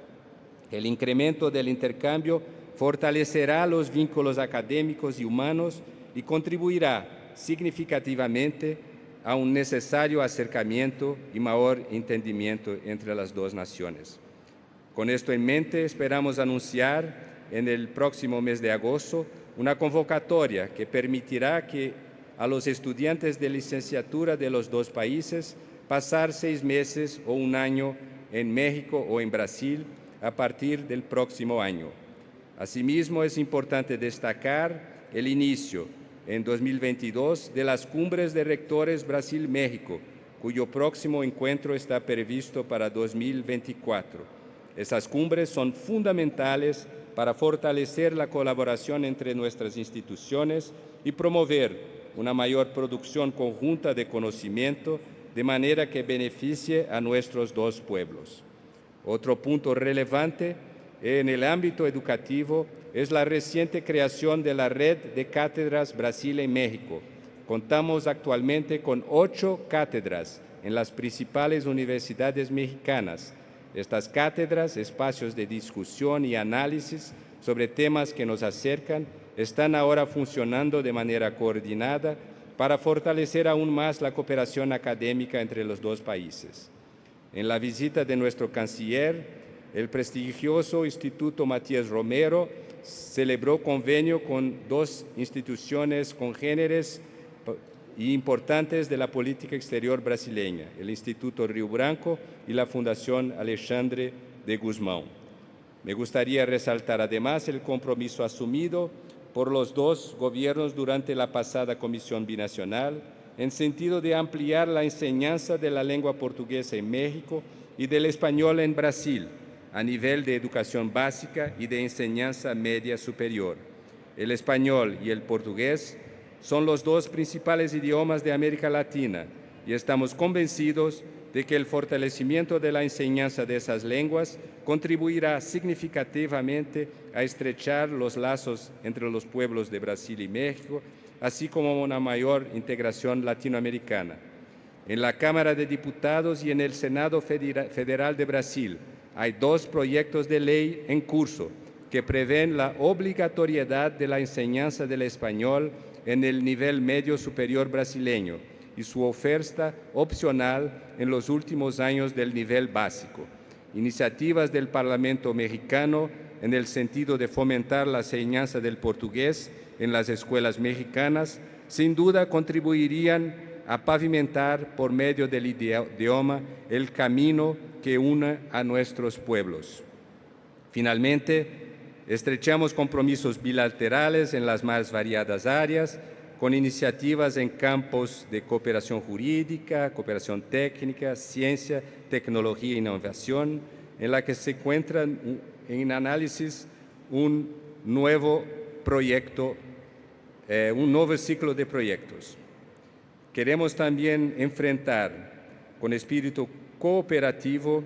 El incremento del intercambio fortalecerá los vínculos académicos y humanos y contribuirá significativamente a un necesario acercamiento y mayor entendimiento entre las dos naciones. Con esto en mente, esperamos anunciar en el próximo mes de agosto una convocatoria que permitirá a los estudiantes de licenciatura de los dos países pasar 6 meses o un año en México o en Brasil a partir del próximo año. Asimismo, es importante destacar el inicio en 2022 de las cumbres de rectores Brasil-México, cuyo próximo encuentro está previsto para 2024. Esas cumbres son fundamentales para fortalecer la colaboración entre nuestras instituciones y promover una mayor producción conjunta de conocimiento de manera que beneficie a nuestros dos pueblos. Otro punto relevante en el ámbito educativo es la reciente creación de la Red de Cátedras Brasil y México. Contamos actualmente con 8 cátedras en las principales universidades mexicanas. Estas cátedras, espacios de discusión y análisis sobre temas que nos acercan, están ahora funcionando de manera coordinada para fortalecer aún más la cooperación académica entre los dos países. En la visita de nuestro canciller, el prestigioso Instituto Matías Romero celebró convenio con 2 instituciones congéneres y importantes de la política exterior brasileña, el Instituto Río Branco y la Fundación Alexandre de Guzmán. Me gustaría resaltar además el compromiso asumido por los dos gobiernos durante la pasada Comisión Binacional en sentido de ampliar la enseñanza de la lengua portuguesa en México y del español en Brasil, a nivel de educación básica y de enseñanza media superior. El español y el portugués son los 2 principales idiomas de América Latina y estamos convencidos de que el fortalecimiento de la enseñanza de esas lenguas contribuirá significativamente a estrechar los lazos entre los pueblos de Brasil y México, así como una mayor integración latinoamericana. En la Cámara de Diputados y en el Senado Federal de Brasil hay 2 proyectos de ley en curso que prevén la obligatoriedad de la enseñanza del español en el nivel medio superior brasileño y su oferta opcional en los últimos años del nivel básico. Iniciativas del Parlamento mexicano en el sentido de fomentar la enseñanza del portugués en las escuelas mexicanas sin duda contribuirían a pavimentar por medio del idioma el camino que une a nuestros pueblos. Finalmente, estrechamos compromisos bilaterales en las más variadas áreas, con iniciativas en campos de cooperación jurídica, cooperación técnica, ciencia, tecnología e innovación, en la que se encuentra en análisis un nuevo proyecto, un nuevo ciclo de proyectos. Queremos también enfrentar con espíritu cooperativo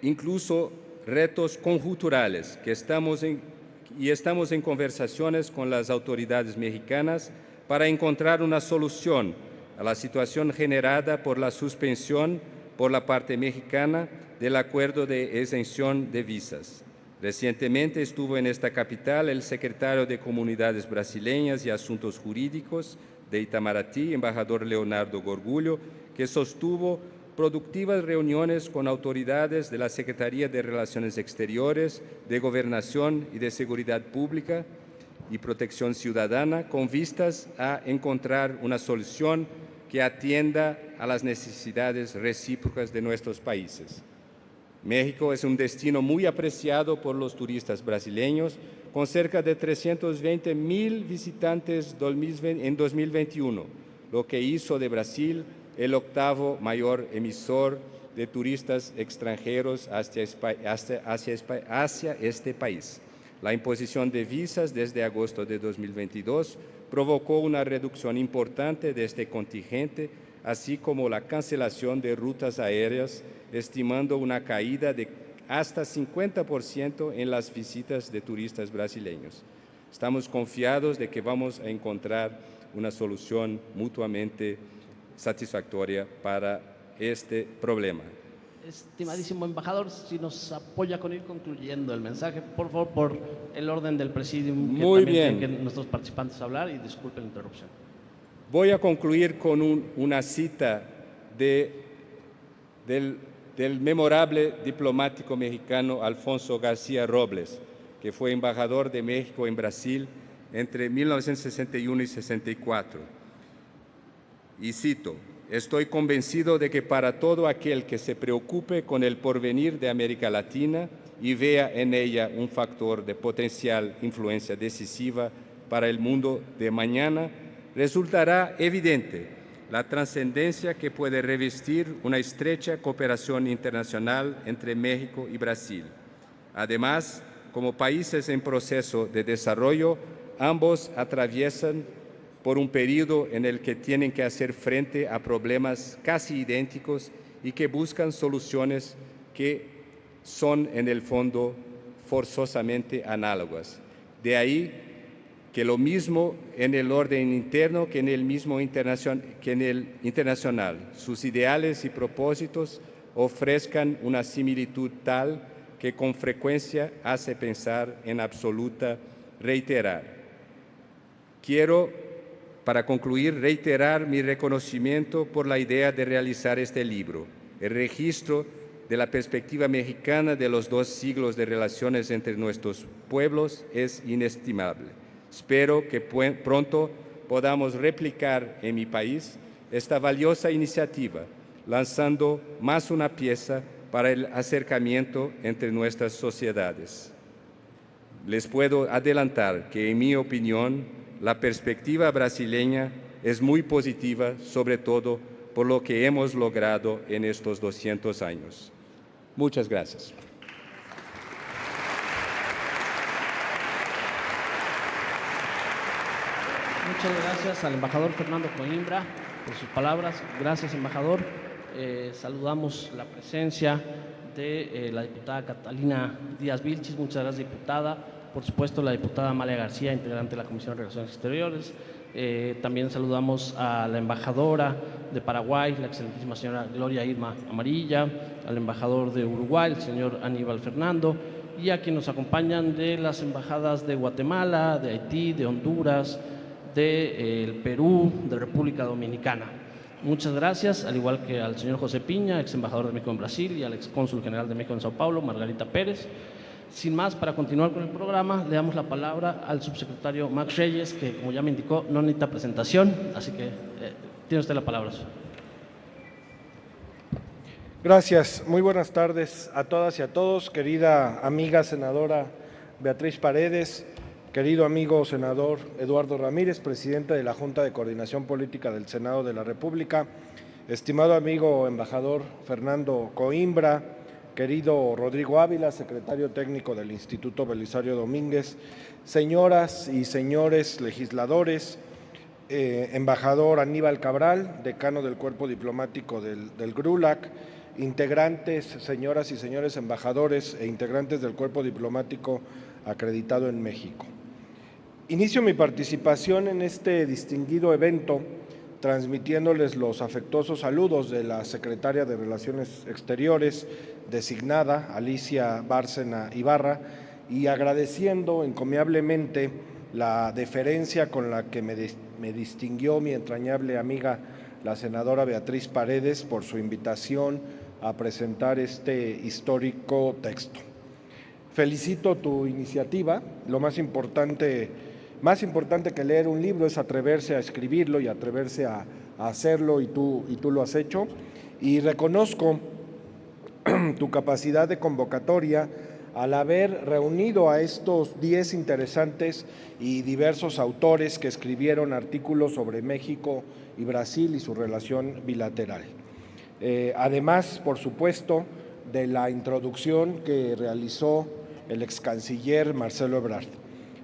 incluso retos conjunturales que estamos en conversaciones con las autoridades mexicanas para encontrar una solución a la situación generada por la suspensión por la parte mexicana del acuerdo de exención de visas. Recientemente estuvo en esta capital el secretario de Comunidades Brasileñas y Asuntos Jurídicos de Itamaraty, embajador Leonardo Gorgulho, que sostuvo productivas reuniones con autoridades de la Secretaría de Relaciones Exteriores, de Gobernación y de Seguridad Pública y Protección Ciudadana, con vistas a encontrar una solución que atienda a las necesidades recíprocas de nuestros países. México es un destino muy apreciado por los turistas brasileños, con cerca de 320,000 visitantes en 2021, lo que hizo de Brasil el octavo mayor emisor de turistas extranjeros hacia este país. La imposición de visas desde agosto de 2022 provocó una reducción importante de este contingente, así como la cancelación de rutas aéreas, estimando una caída de hasta 50% en las visitas de turistas brasileños. Estamos confiados de que vamos a encontrar una solución mutuamente satisfactoria para este problema. Estimadísimo embajador, si nos apoya con ir concluyendo el mensaje, por favor, por el orden del presidium. Muy bien. Tienen que nuestros participantes hablar y disculpen la interrupción. Voy a concluir con una cita del memorable diplomático mexicano Alfonso García Robles, que fue embajador de México en Brasil entre 1961 y 64. Y cito: estoy convencido de que para todo aquel que se preocupe con el porvenir de América Latina y vea en ella un factor de potencial influencia decisiva para el mundo de mañana, resultará evidente la trascendencia que puede revestir una estrecha cooperación internacional entre México y Brasil. Además, como países en proceso de desarrollo, ambos atraviesan por un periodo en el que tienen que hacer frente a problemas casi idénticos y que buscan soluciones que son en el fondo forzosamente análogas. De ahí que lo mismo en el orden interno que en el internacional, sus ideales y propósitos ofrezcan una similitud tal que con frecuencia hace pensar en absoluta reiterar. Quiero, para concluir, reiterar mi reconocimiento por la idea de realizar este libro. El registro de la perspectiva mexicana de los 2 siglos de relaciones entre nuestros pueblos es inestimable. Espero que pronto podamos replicar en mi país esta valiosa iniciativa, lanzando más una pieza para el acercamiento entre nuestras sociedades. Les puedo adelantar que, en mi opinión, la perspectiva brasileña es muy positiva, sobre todo por lo que hemos logrado en estos 200 años. Muchas gracias. Muchas gracias al embajador Fernando Coimbra por sus palabras. Gracias, embajador. Saludamos la presencia de la diputada Catalina Díaz Vilchis. Muchas gracias, diputada. Por supuesto, la diputada Amalia García, integrante de la Comisión de Relaciones Exteriores. También saludamos a la embajadora de Paraguay, la excelentísima señora Gloria Irma Amarilla, al embajador de Uruguay, el señor Aníbal Fernando, y a quienes nos acompañan de las embajadas de Guatemala, de Haití, de Honduras, de Perú, de República Dominicana. Muchas gracias, al igual que al señor José Piña, ex embajador de México en Brasil, y al ex cónsul general de México en Sao Paulo, Margarita Pérez. Sin más, para continuar con el programa, le damos la palabra al subsecretario Max Reyes, que, como ya me indicó, no necesita presentación, así que tiene usted la palabra. Gracias. Muy buenas tardes a todas y a todos. Querida amiga senadora Beatriz Paredes, querido amigo senador Eduardo Ramírez, presidente de la Junta de Coordinación Política del Senado de la República, estimado amigo embajador Fernando Coimbra, querido Rodrigo Ávila, secretario técnico del Instituto Belisario Domínguez, señoras y señores legisladores, embajador Aníbal Cabral, decano del Cuerpo Diplomático del GRULAC, integrantes, señoras y señores embajadores e integrantes del Cuerpo Diplomático acreditado en México. Inicio mi participación en este distinguido evento transmitiéndoles los afectuosos saludos de la secretaria de Relaciones Exteriores designada, Alicia Bárcena Ibarra, y agradeciendo encomiablemente la deferencia con la que me distinguió mi entrañable amiga, la senadora Beatriz Paredes, por su invitación a presentar este histórico texto. Felicito tu iniciativa. Lo más importante que leer un libro es atreverse a escribirlo y atreverse a hacerlo, y tú lo has hecho. Y reconozco tu capacidad de convocatoria al haber reunido a estos 10 interesantes y diversos autores que escribieron artículos sobre México y Brasil y su relación bilateral. Además, por supuesto, de la introducción que realizó el ex canciller Marcelo Ebrard.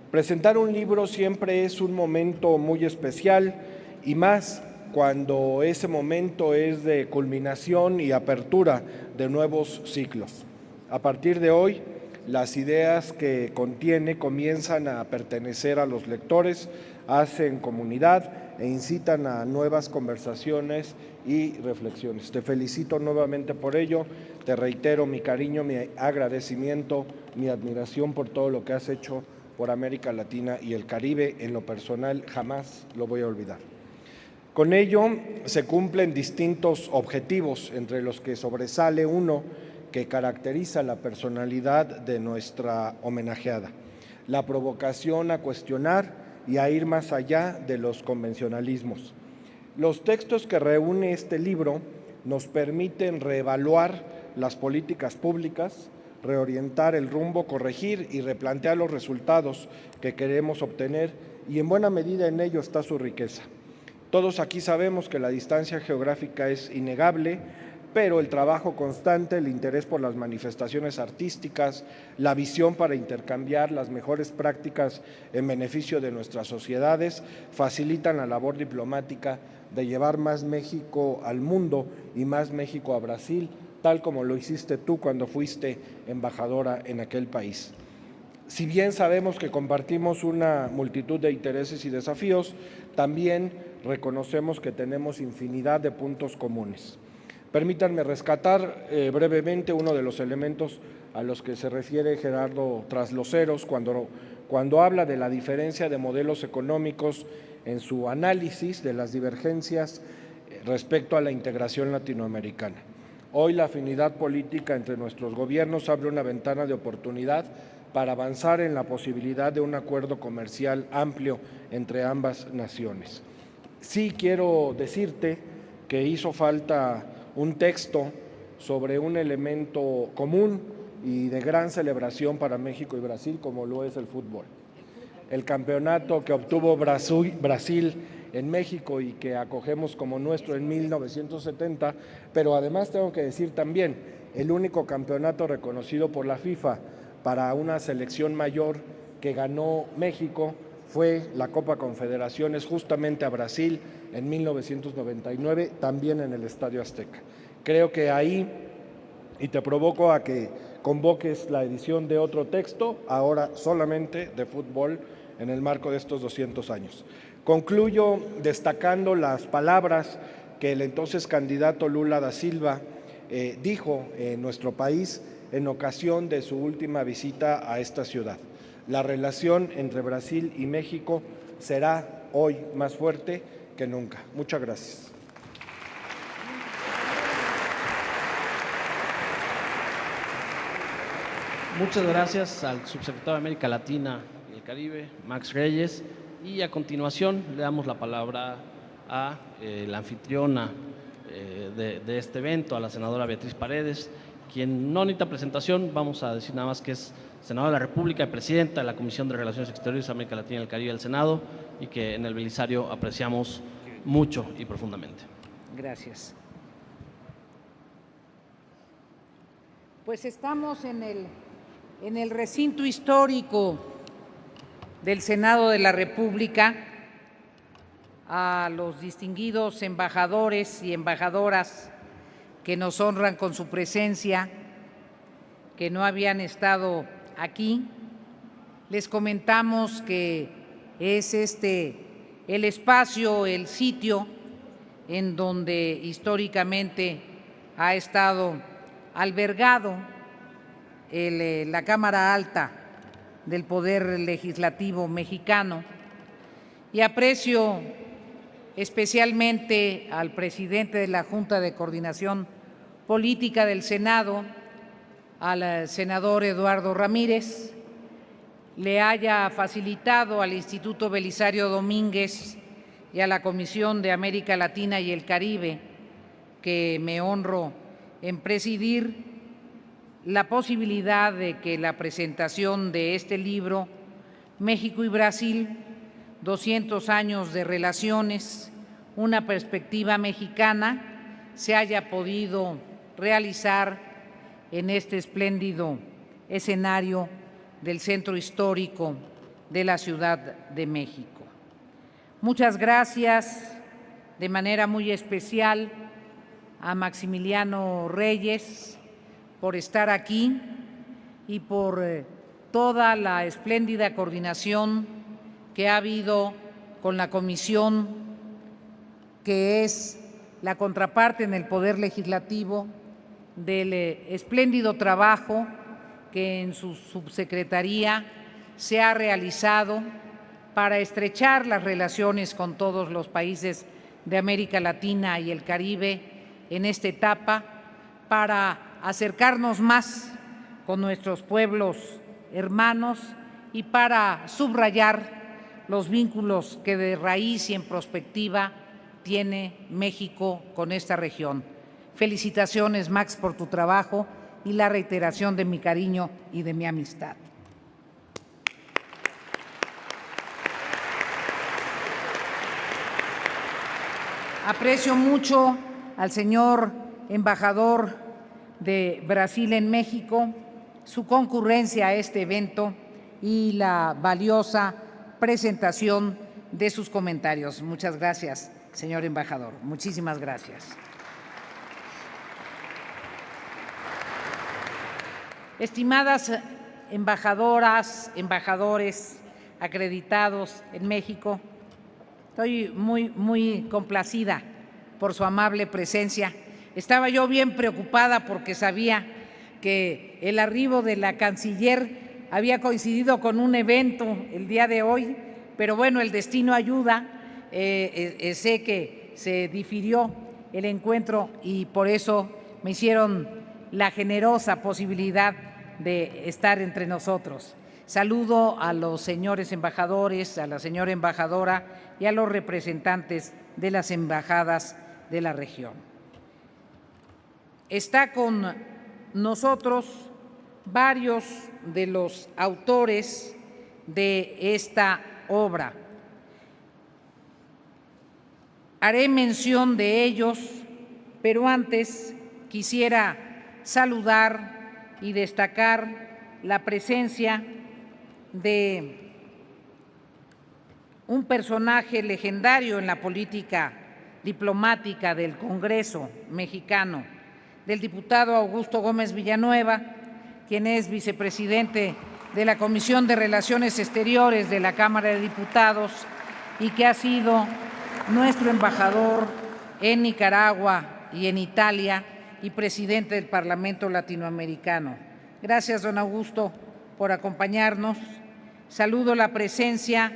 Presentar un libro siempre es un momento muy especial, y más cuando ese momento es de culminación y apertura de nuevos ciclos. A partir de hoy, las ideas que contiene comienzan a pertenecer a los lectores, hacen comunidad e incitan a nuevas conversaciones y reflexiones. Te felicito nuevamente por ello, te reitero mi cariño, mi agradecimiento, mi admiración por todo lo que has hecho por América Latina y el Caribe. En lo personal, jamás lo voy a olvidar. Con ello se cumplen distintos objetivos, entre los que sobresale uno que caracteriza la personalidad de nuestra homenajeada: la provocación a cuestionar y a ir más allá de los convencionalismos. Los textos que reúne este libro nos permiten reevaluar las políticas públicas, reorientar el rumbo, corregir y replantear los resultados que queremos obtener, y en buena medida en ello está su riqueza. Todos aquí sabemos que la distancia geográfica es innegable, pero el trabajo constante, el interés por las manifestaciones artísticas, la visión para intercambiar las mejores prácticas en beneficio de nuestras sociedades facilitan la labor diplomática de llevar más México al mundo y más México a Brasil, tal como lo hiciste tú cuando fuiste embajadora en aquel país. Si bien sabemos que compartimos una multitud de intereses y desafíos, también reconocemos que tenemos infinidad de puntos comunes. Permítanme rescatar brevemente uno de los elementos a los que se refiere Gerardo Trasloceros cuando habla de la diferencia de modelos económicos en su análisis de las divergencias respecto a la integración latinoamericana. Hoy la afinidad política entre nuestros gobiernos abre una ventana de oportunidad para avanzar en la posibilidad de un acuerdo comercial amplio entre ambas naciones. Sí quiero decirte que hizo falta un texto sobre un elemento común y de gran celebración para México y Brasil, como lo es el fútbol. El campeonato que obtuvo Brasil en México y que acogemos como nuestro en 1970, pero además tengo que decir también el único campeonato reconocido por la FIFA para una selección mayor que ganó México fue la Copa Confederaciones justamente a Brasil en 1999, también en el Estadio Azteca. Creo que ahí, y te provoco a que convoques la edición de otro texto, ahora solamente de fútbol, en el marco de estos 200 años. Concluyo destacando las palabras que el entonces candidato Lula da Silva dijo en nuestro país en ocasión de su última visita a esta ciudad. La relación entre Brasil y México será hoy más fuerte que nunca. Muchas gracias. Muchas gracias al subsecretario de América Latina y el Caribe, Max Reyes, y a continuación le damos la palabra a la anfitriona de este evento, a la senadora Beatriz Paredes, quien no necesita presentación. Vamos a decir nada más que es senadora de la República y presidenta de la Comisión de Relaciones Exteriores de América Latina y el Caribe del Senado, y que en el Belisario apreciamos mucho y profundamente. Gracias. Pues estamos en el recinto histórico del Senado de la República. A los distinguidos embajadores y embajadoras que nos honran con su presencia, que no habían estado aquí, les comentamos que es el espacio, el sitio en donde históricamente ha estado albergado la Cámara Alta del Poder Legislativo mexicano, y aprecio especialmente al presidente de la Junta de Coordinación Política del Senado, al senador Eduardo Ramírez, le haya facilitado al Instituto Belisario Domínguez y a la Comisión de América Latina y el Caribe, que me honro en presidir, la posibilidad de que la presentación de este libro, México y Brasil, 200 años de relaciones, una perspectiva mexicana, se haya podido realizar en este espléndido escenario del Centro Histórico de la Ciudad de México. Muchas gracias de manera muy especial a Maximiliano Reyes por estar aquí y por toda la espléndida coordinación que ha habido con la comisión, que es la contraparte en el Poder Legislativo del espléndido trabajo que en su subsecretaría se ha realizado para estrechar las relaciones con todos los países de América Latina y el Caribe en esta etapa, para acercarnos más con nuestros pueblos hermanos y para subrayar los vínculos que de raíz y en prospectiva tiene México con esta región. Felicitaciones, Max, por tu trabajo y la reiteración de mi cariño y de mi amistad. Aprecio mucho al señor embajador de Brasil en México, su concurrencia a este evento y la valiosa presentación de sus comentarios. Muchas gracias, señor embajador. Muchísimas gracias. Estimadas embajadoras, embajadores acreditados en México, estoy muy complacida por su amable presencia. Estaba yo bien preocupada porque sabía que el arribo de la canciller había coincidido con un evento el día de hoy, pero bueno, el destino ayuda. Sé que se difirió el encuentro y por eso me hicieron la generosa posibilidad de estar entre nosotros. Saludo a los señores embajadores, a la señora embajadora y a los representantes de las embajadas de la región. Está con nosotros varios de los autores de esta obra. Haré mención de ellos, pero antes quisiera saludar y destacar la presencia de un personaje legendario en la política diplomática del Congreso mexicano, del diputado Augusto Gómez Villanueva, quien es vicepresidente de la Comisión de Relaciones Exteriores de la Cámara de Diputados y que ha sido nuestro embajador en Nicaragua y en Italia y presidente del Parlamento Latinoamericano. Gracias, don Augusto, por acompañarnos. Saludo la presencia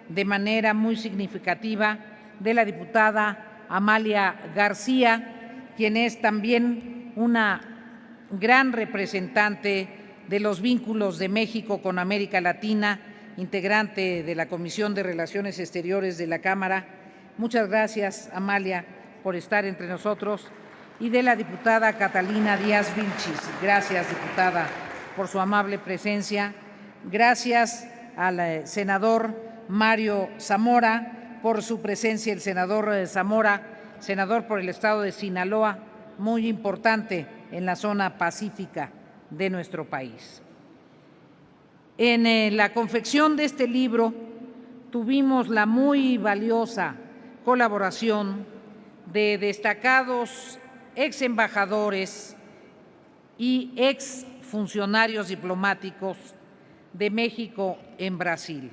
de manera muy significativa de la diputada Amalia García, quien es también una gran representante de los vínculos de México con América Latina, integrante de la Comisión de Relaciones Exteriores de la Cámara. Muchas gracias, Amalia, por estar entre nosotros. Y de la diputada Catalina Díaz Vilchis. Gracias, diputada, por su amable presencia. Gracias al senador Mario Zamora por su presencia. El senador Zamora, senador por el estado de Sinaloa, muy importante en la zona pacífica de nuestro país. En la confección de este libro tuvimos la muy valiosa colaboración de destacados ex embajadores y ex funcionarios diplomáticos de México en Brasil,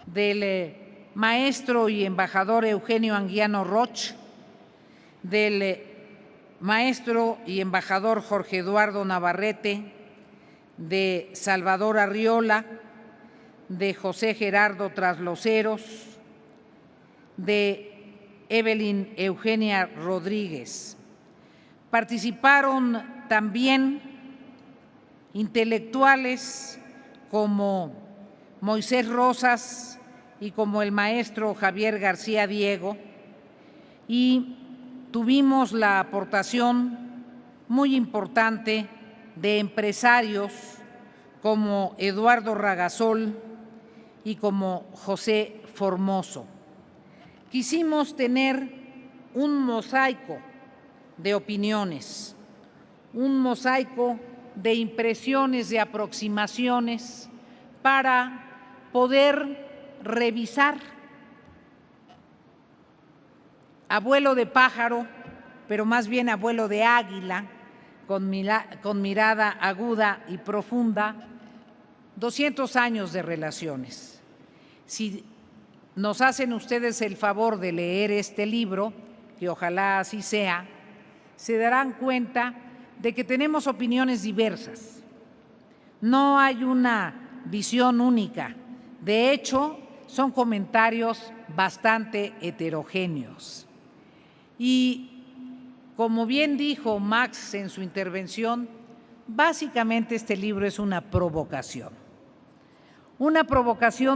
del maestro y embajador Eugenio Anguiano Roch, del maestro y embajador Jorge Eduardo Navarrete, de Salvador Arriola, de José Gerardo Trasloceros, de Evelyn Eugenia Rodríguez. Participaron también intelectuales como Moisés Rosas y como el maestro Javier García Diego, y tuvimos la aportación muy importante de empresarios como Eduardo Ragasol y como José Formoso. Quisimos tener un mosaico de opiniones, un mosaico de impresiones, de aproximaciones, para poder revisar a vuelo de pájaro, pero más bien a vuelo de águila, con mirada aguda y profunda, 200 años de relaciones. Si nos hacen ustedes el favor de leer este libro, que ojalá así sea, se darán cuenta de que tenemos opiniones diversas. No hay una visión única. De hecho, son comentarios bastante heterogéneos. Y como bien dijo Max en su intervención, básicamente este libro es una provocación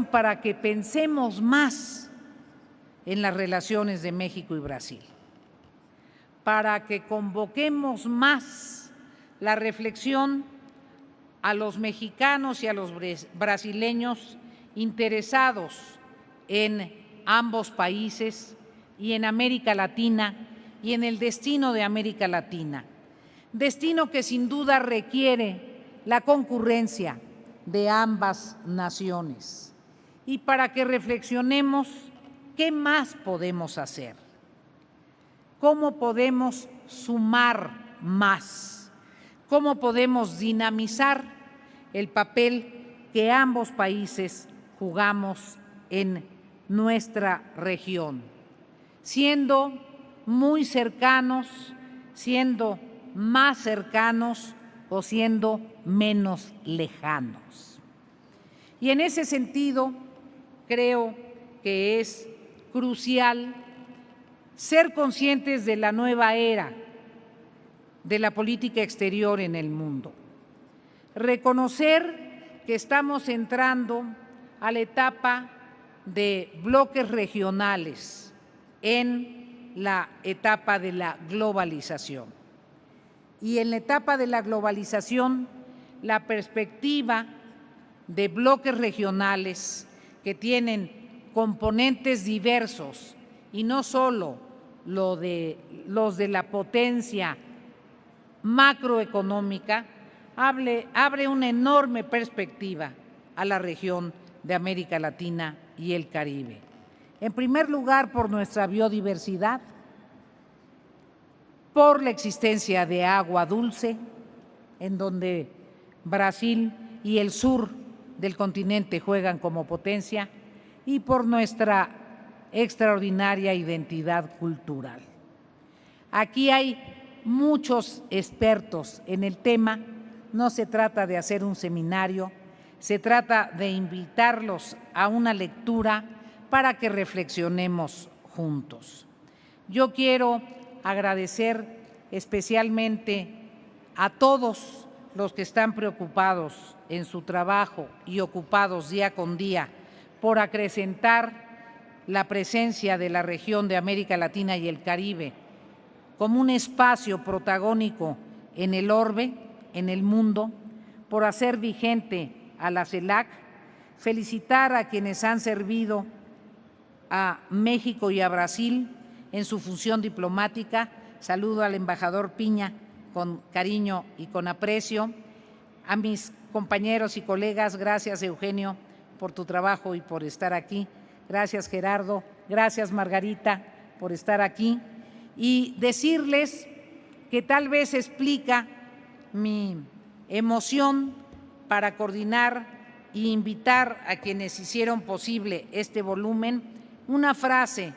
para que pensemos más en las relaciones de México y Brasil, para que convoquemos más la reflexión a los mexicanos y a los brasileños interesados en ambos países y en América Latina y en el destino de América Latina, destino que sin duda requiere la concurrencia de ambas naciones, y para que reflexionemos qué más podemos hacer, cómo podemos sumar más, cómo podemos dinamizar el papel que ambos países jugamos en nuestra región, siendo muy cercanos, siendo más cercanos o siendo menos lejanos. Y en ese sentido, creo que es crucial ser conscientes de la nueva era de la política exterior en el mundo, reconocer que estamos entrando a la etapa de bloques regionales en la etapa de la globalización. Y en la etapa de la globalización, la perspectiva de bloques regionales que tienen componentes diversos y no solo los de la potencia macroeconómica, abre una enorme perspectiva a la región de América Latina y el Caribe. En primer lugar, por nuestra biodiversidad, por la existencia de agua dulce, en donde Brasil y el sur del continente juegan como potencia, y por nuestra extraordinaria identidad cultural. Aquí hay muchos expertos en el tema, no se trata de hacer un seminario, se trata de invitarlos a una lectura para que reflexionemos juntos. Yo quiero agradecer especialmente a todos los que están preocupados en su trabajo y ocupados día con día por acrecentar la presencia de la región de América Latina y el Caribe como un espacio protagónico en el orbe, en el mundo, por hacer vigente a la CELAC, felicitar a quienes han servido a México y a Brasil en su función diplomática. Saludo al embajador Piña con cariño y con aprecio, A mis compañeros y colegas, gracias Eugenio por tu trabajo y por estar aquí. Gracias Gerardo, gracias Margarita por estar aquí. Y decirles que tal vez explica mi emoción para coordinar e invitar a quienes hicieron posible este volumen, una frase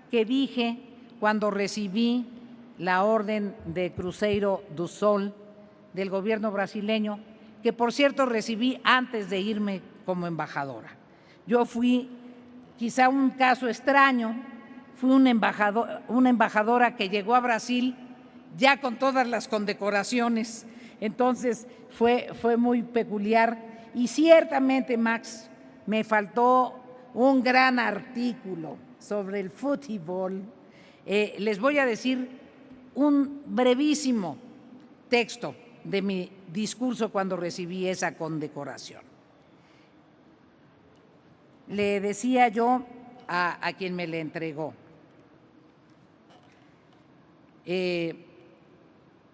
que dije cuando recibí la Orden de Cruzeiro do Sol del gobierno brasileño, que por cierto recibí antes de irme como embajadora. Yo fui quizá un caso extraño, fui una embajadora que llegó a Brasil ya con todas las condecoraciones, entonces fue muy peculiar. Y ciertamente, Max, me faltó un gran artículo sobre el fútbol. Les voy a decir un brevísimo texto de mi discurso cuando recibí esa condecoración. Le decía yo a quien me le entregó,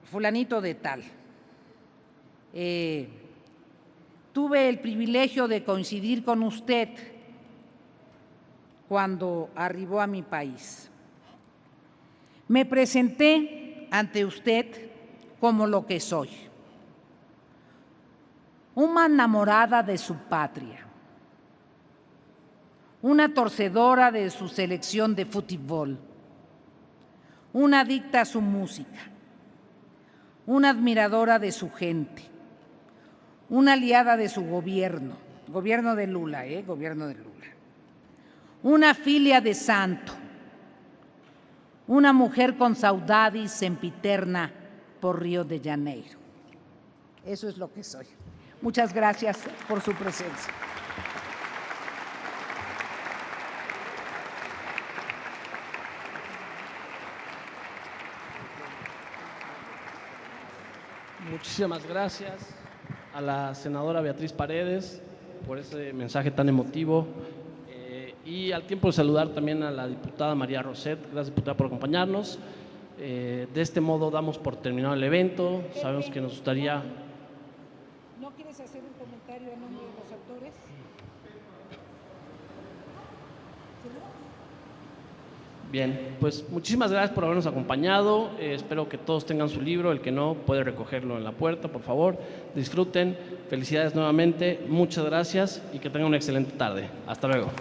fulanito de tal, tuve el privilegio de coincidir con usted cuando arribó a mi país. Me presenté ante usted como lo que soy, una enamorada de su patria, una torcedora de su selección de fútbol, una adicta a su música, una admiradora de su gente, una aliada de su gobierno de Lula, gobierno de Lula, una filia de santo, una mujer con saudade sempiterna por Río de Janeiro. Eso es lo que soy. Muchas gracias por su presencia. Muchísimas gracias a la senadora Beatriz Paredes por ese mensaje tan emotivo y al tiempo de saludar también a la diputada María Roset. Gracias, diputada, por acompañarnos. De este modo damos por terminado el evento. Sabemos que nos gustaría… ¿No quieres hacer un comentario en nombre de los autores? Bien, pues muchísimas gracias por habernos acompañado. Espero que todos tengan su libro. El que no, puede recogerlo en la puerta, por favor. Disfruten. Felicidades nuevamente. Muchas gracias y que tengan una excelente tarde. Hasta luego.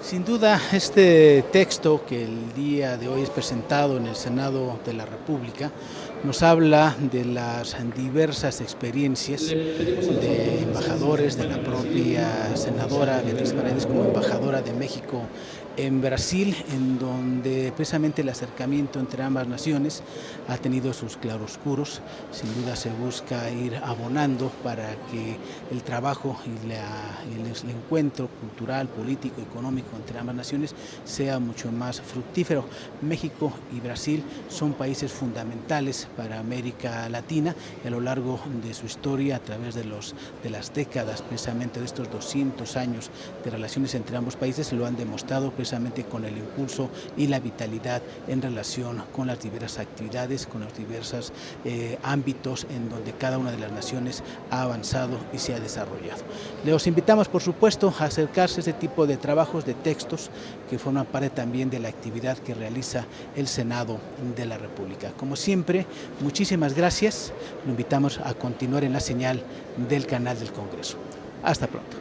Sin duda, este texto que el día de hoy es presentado en el Senado de la República nos habla de las diversas experiencias de embajadores, de la propia senadora Beatriz Paredes como embajadora de México en Brasil, en donde precisamente el acercamiento entre ambas naciones ha tenido sus claroscuros. Sin duda se busca ir abonando para que el trabajo y el encuentro cultural, político, económico entre ambas naciones sea mucho más fructífero. México y Brasil son países fundamentales para América Latina y a lo largo de su historia, a través de las décadas, precisamente de estos 200 años de relaciones entre ambos países, lo han demostrado precisamente con el impulso y la vitalidad en relación con las diversas actividades, con los diversos ámbitos en donde cada una de las naciones ha avanzado y se ha desarrollado. Les invitamos, por supuesto, a acercarse a este tipo de trabajos, de textos que forman parte también de la actividad que realiza el Senado de la República. Como siempre, muchísimas gracias. Lo invitamos a continuar en la señal del canal del Congreso. Hasta pronto.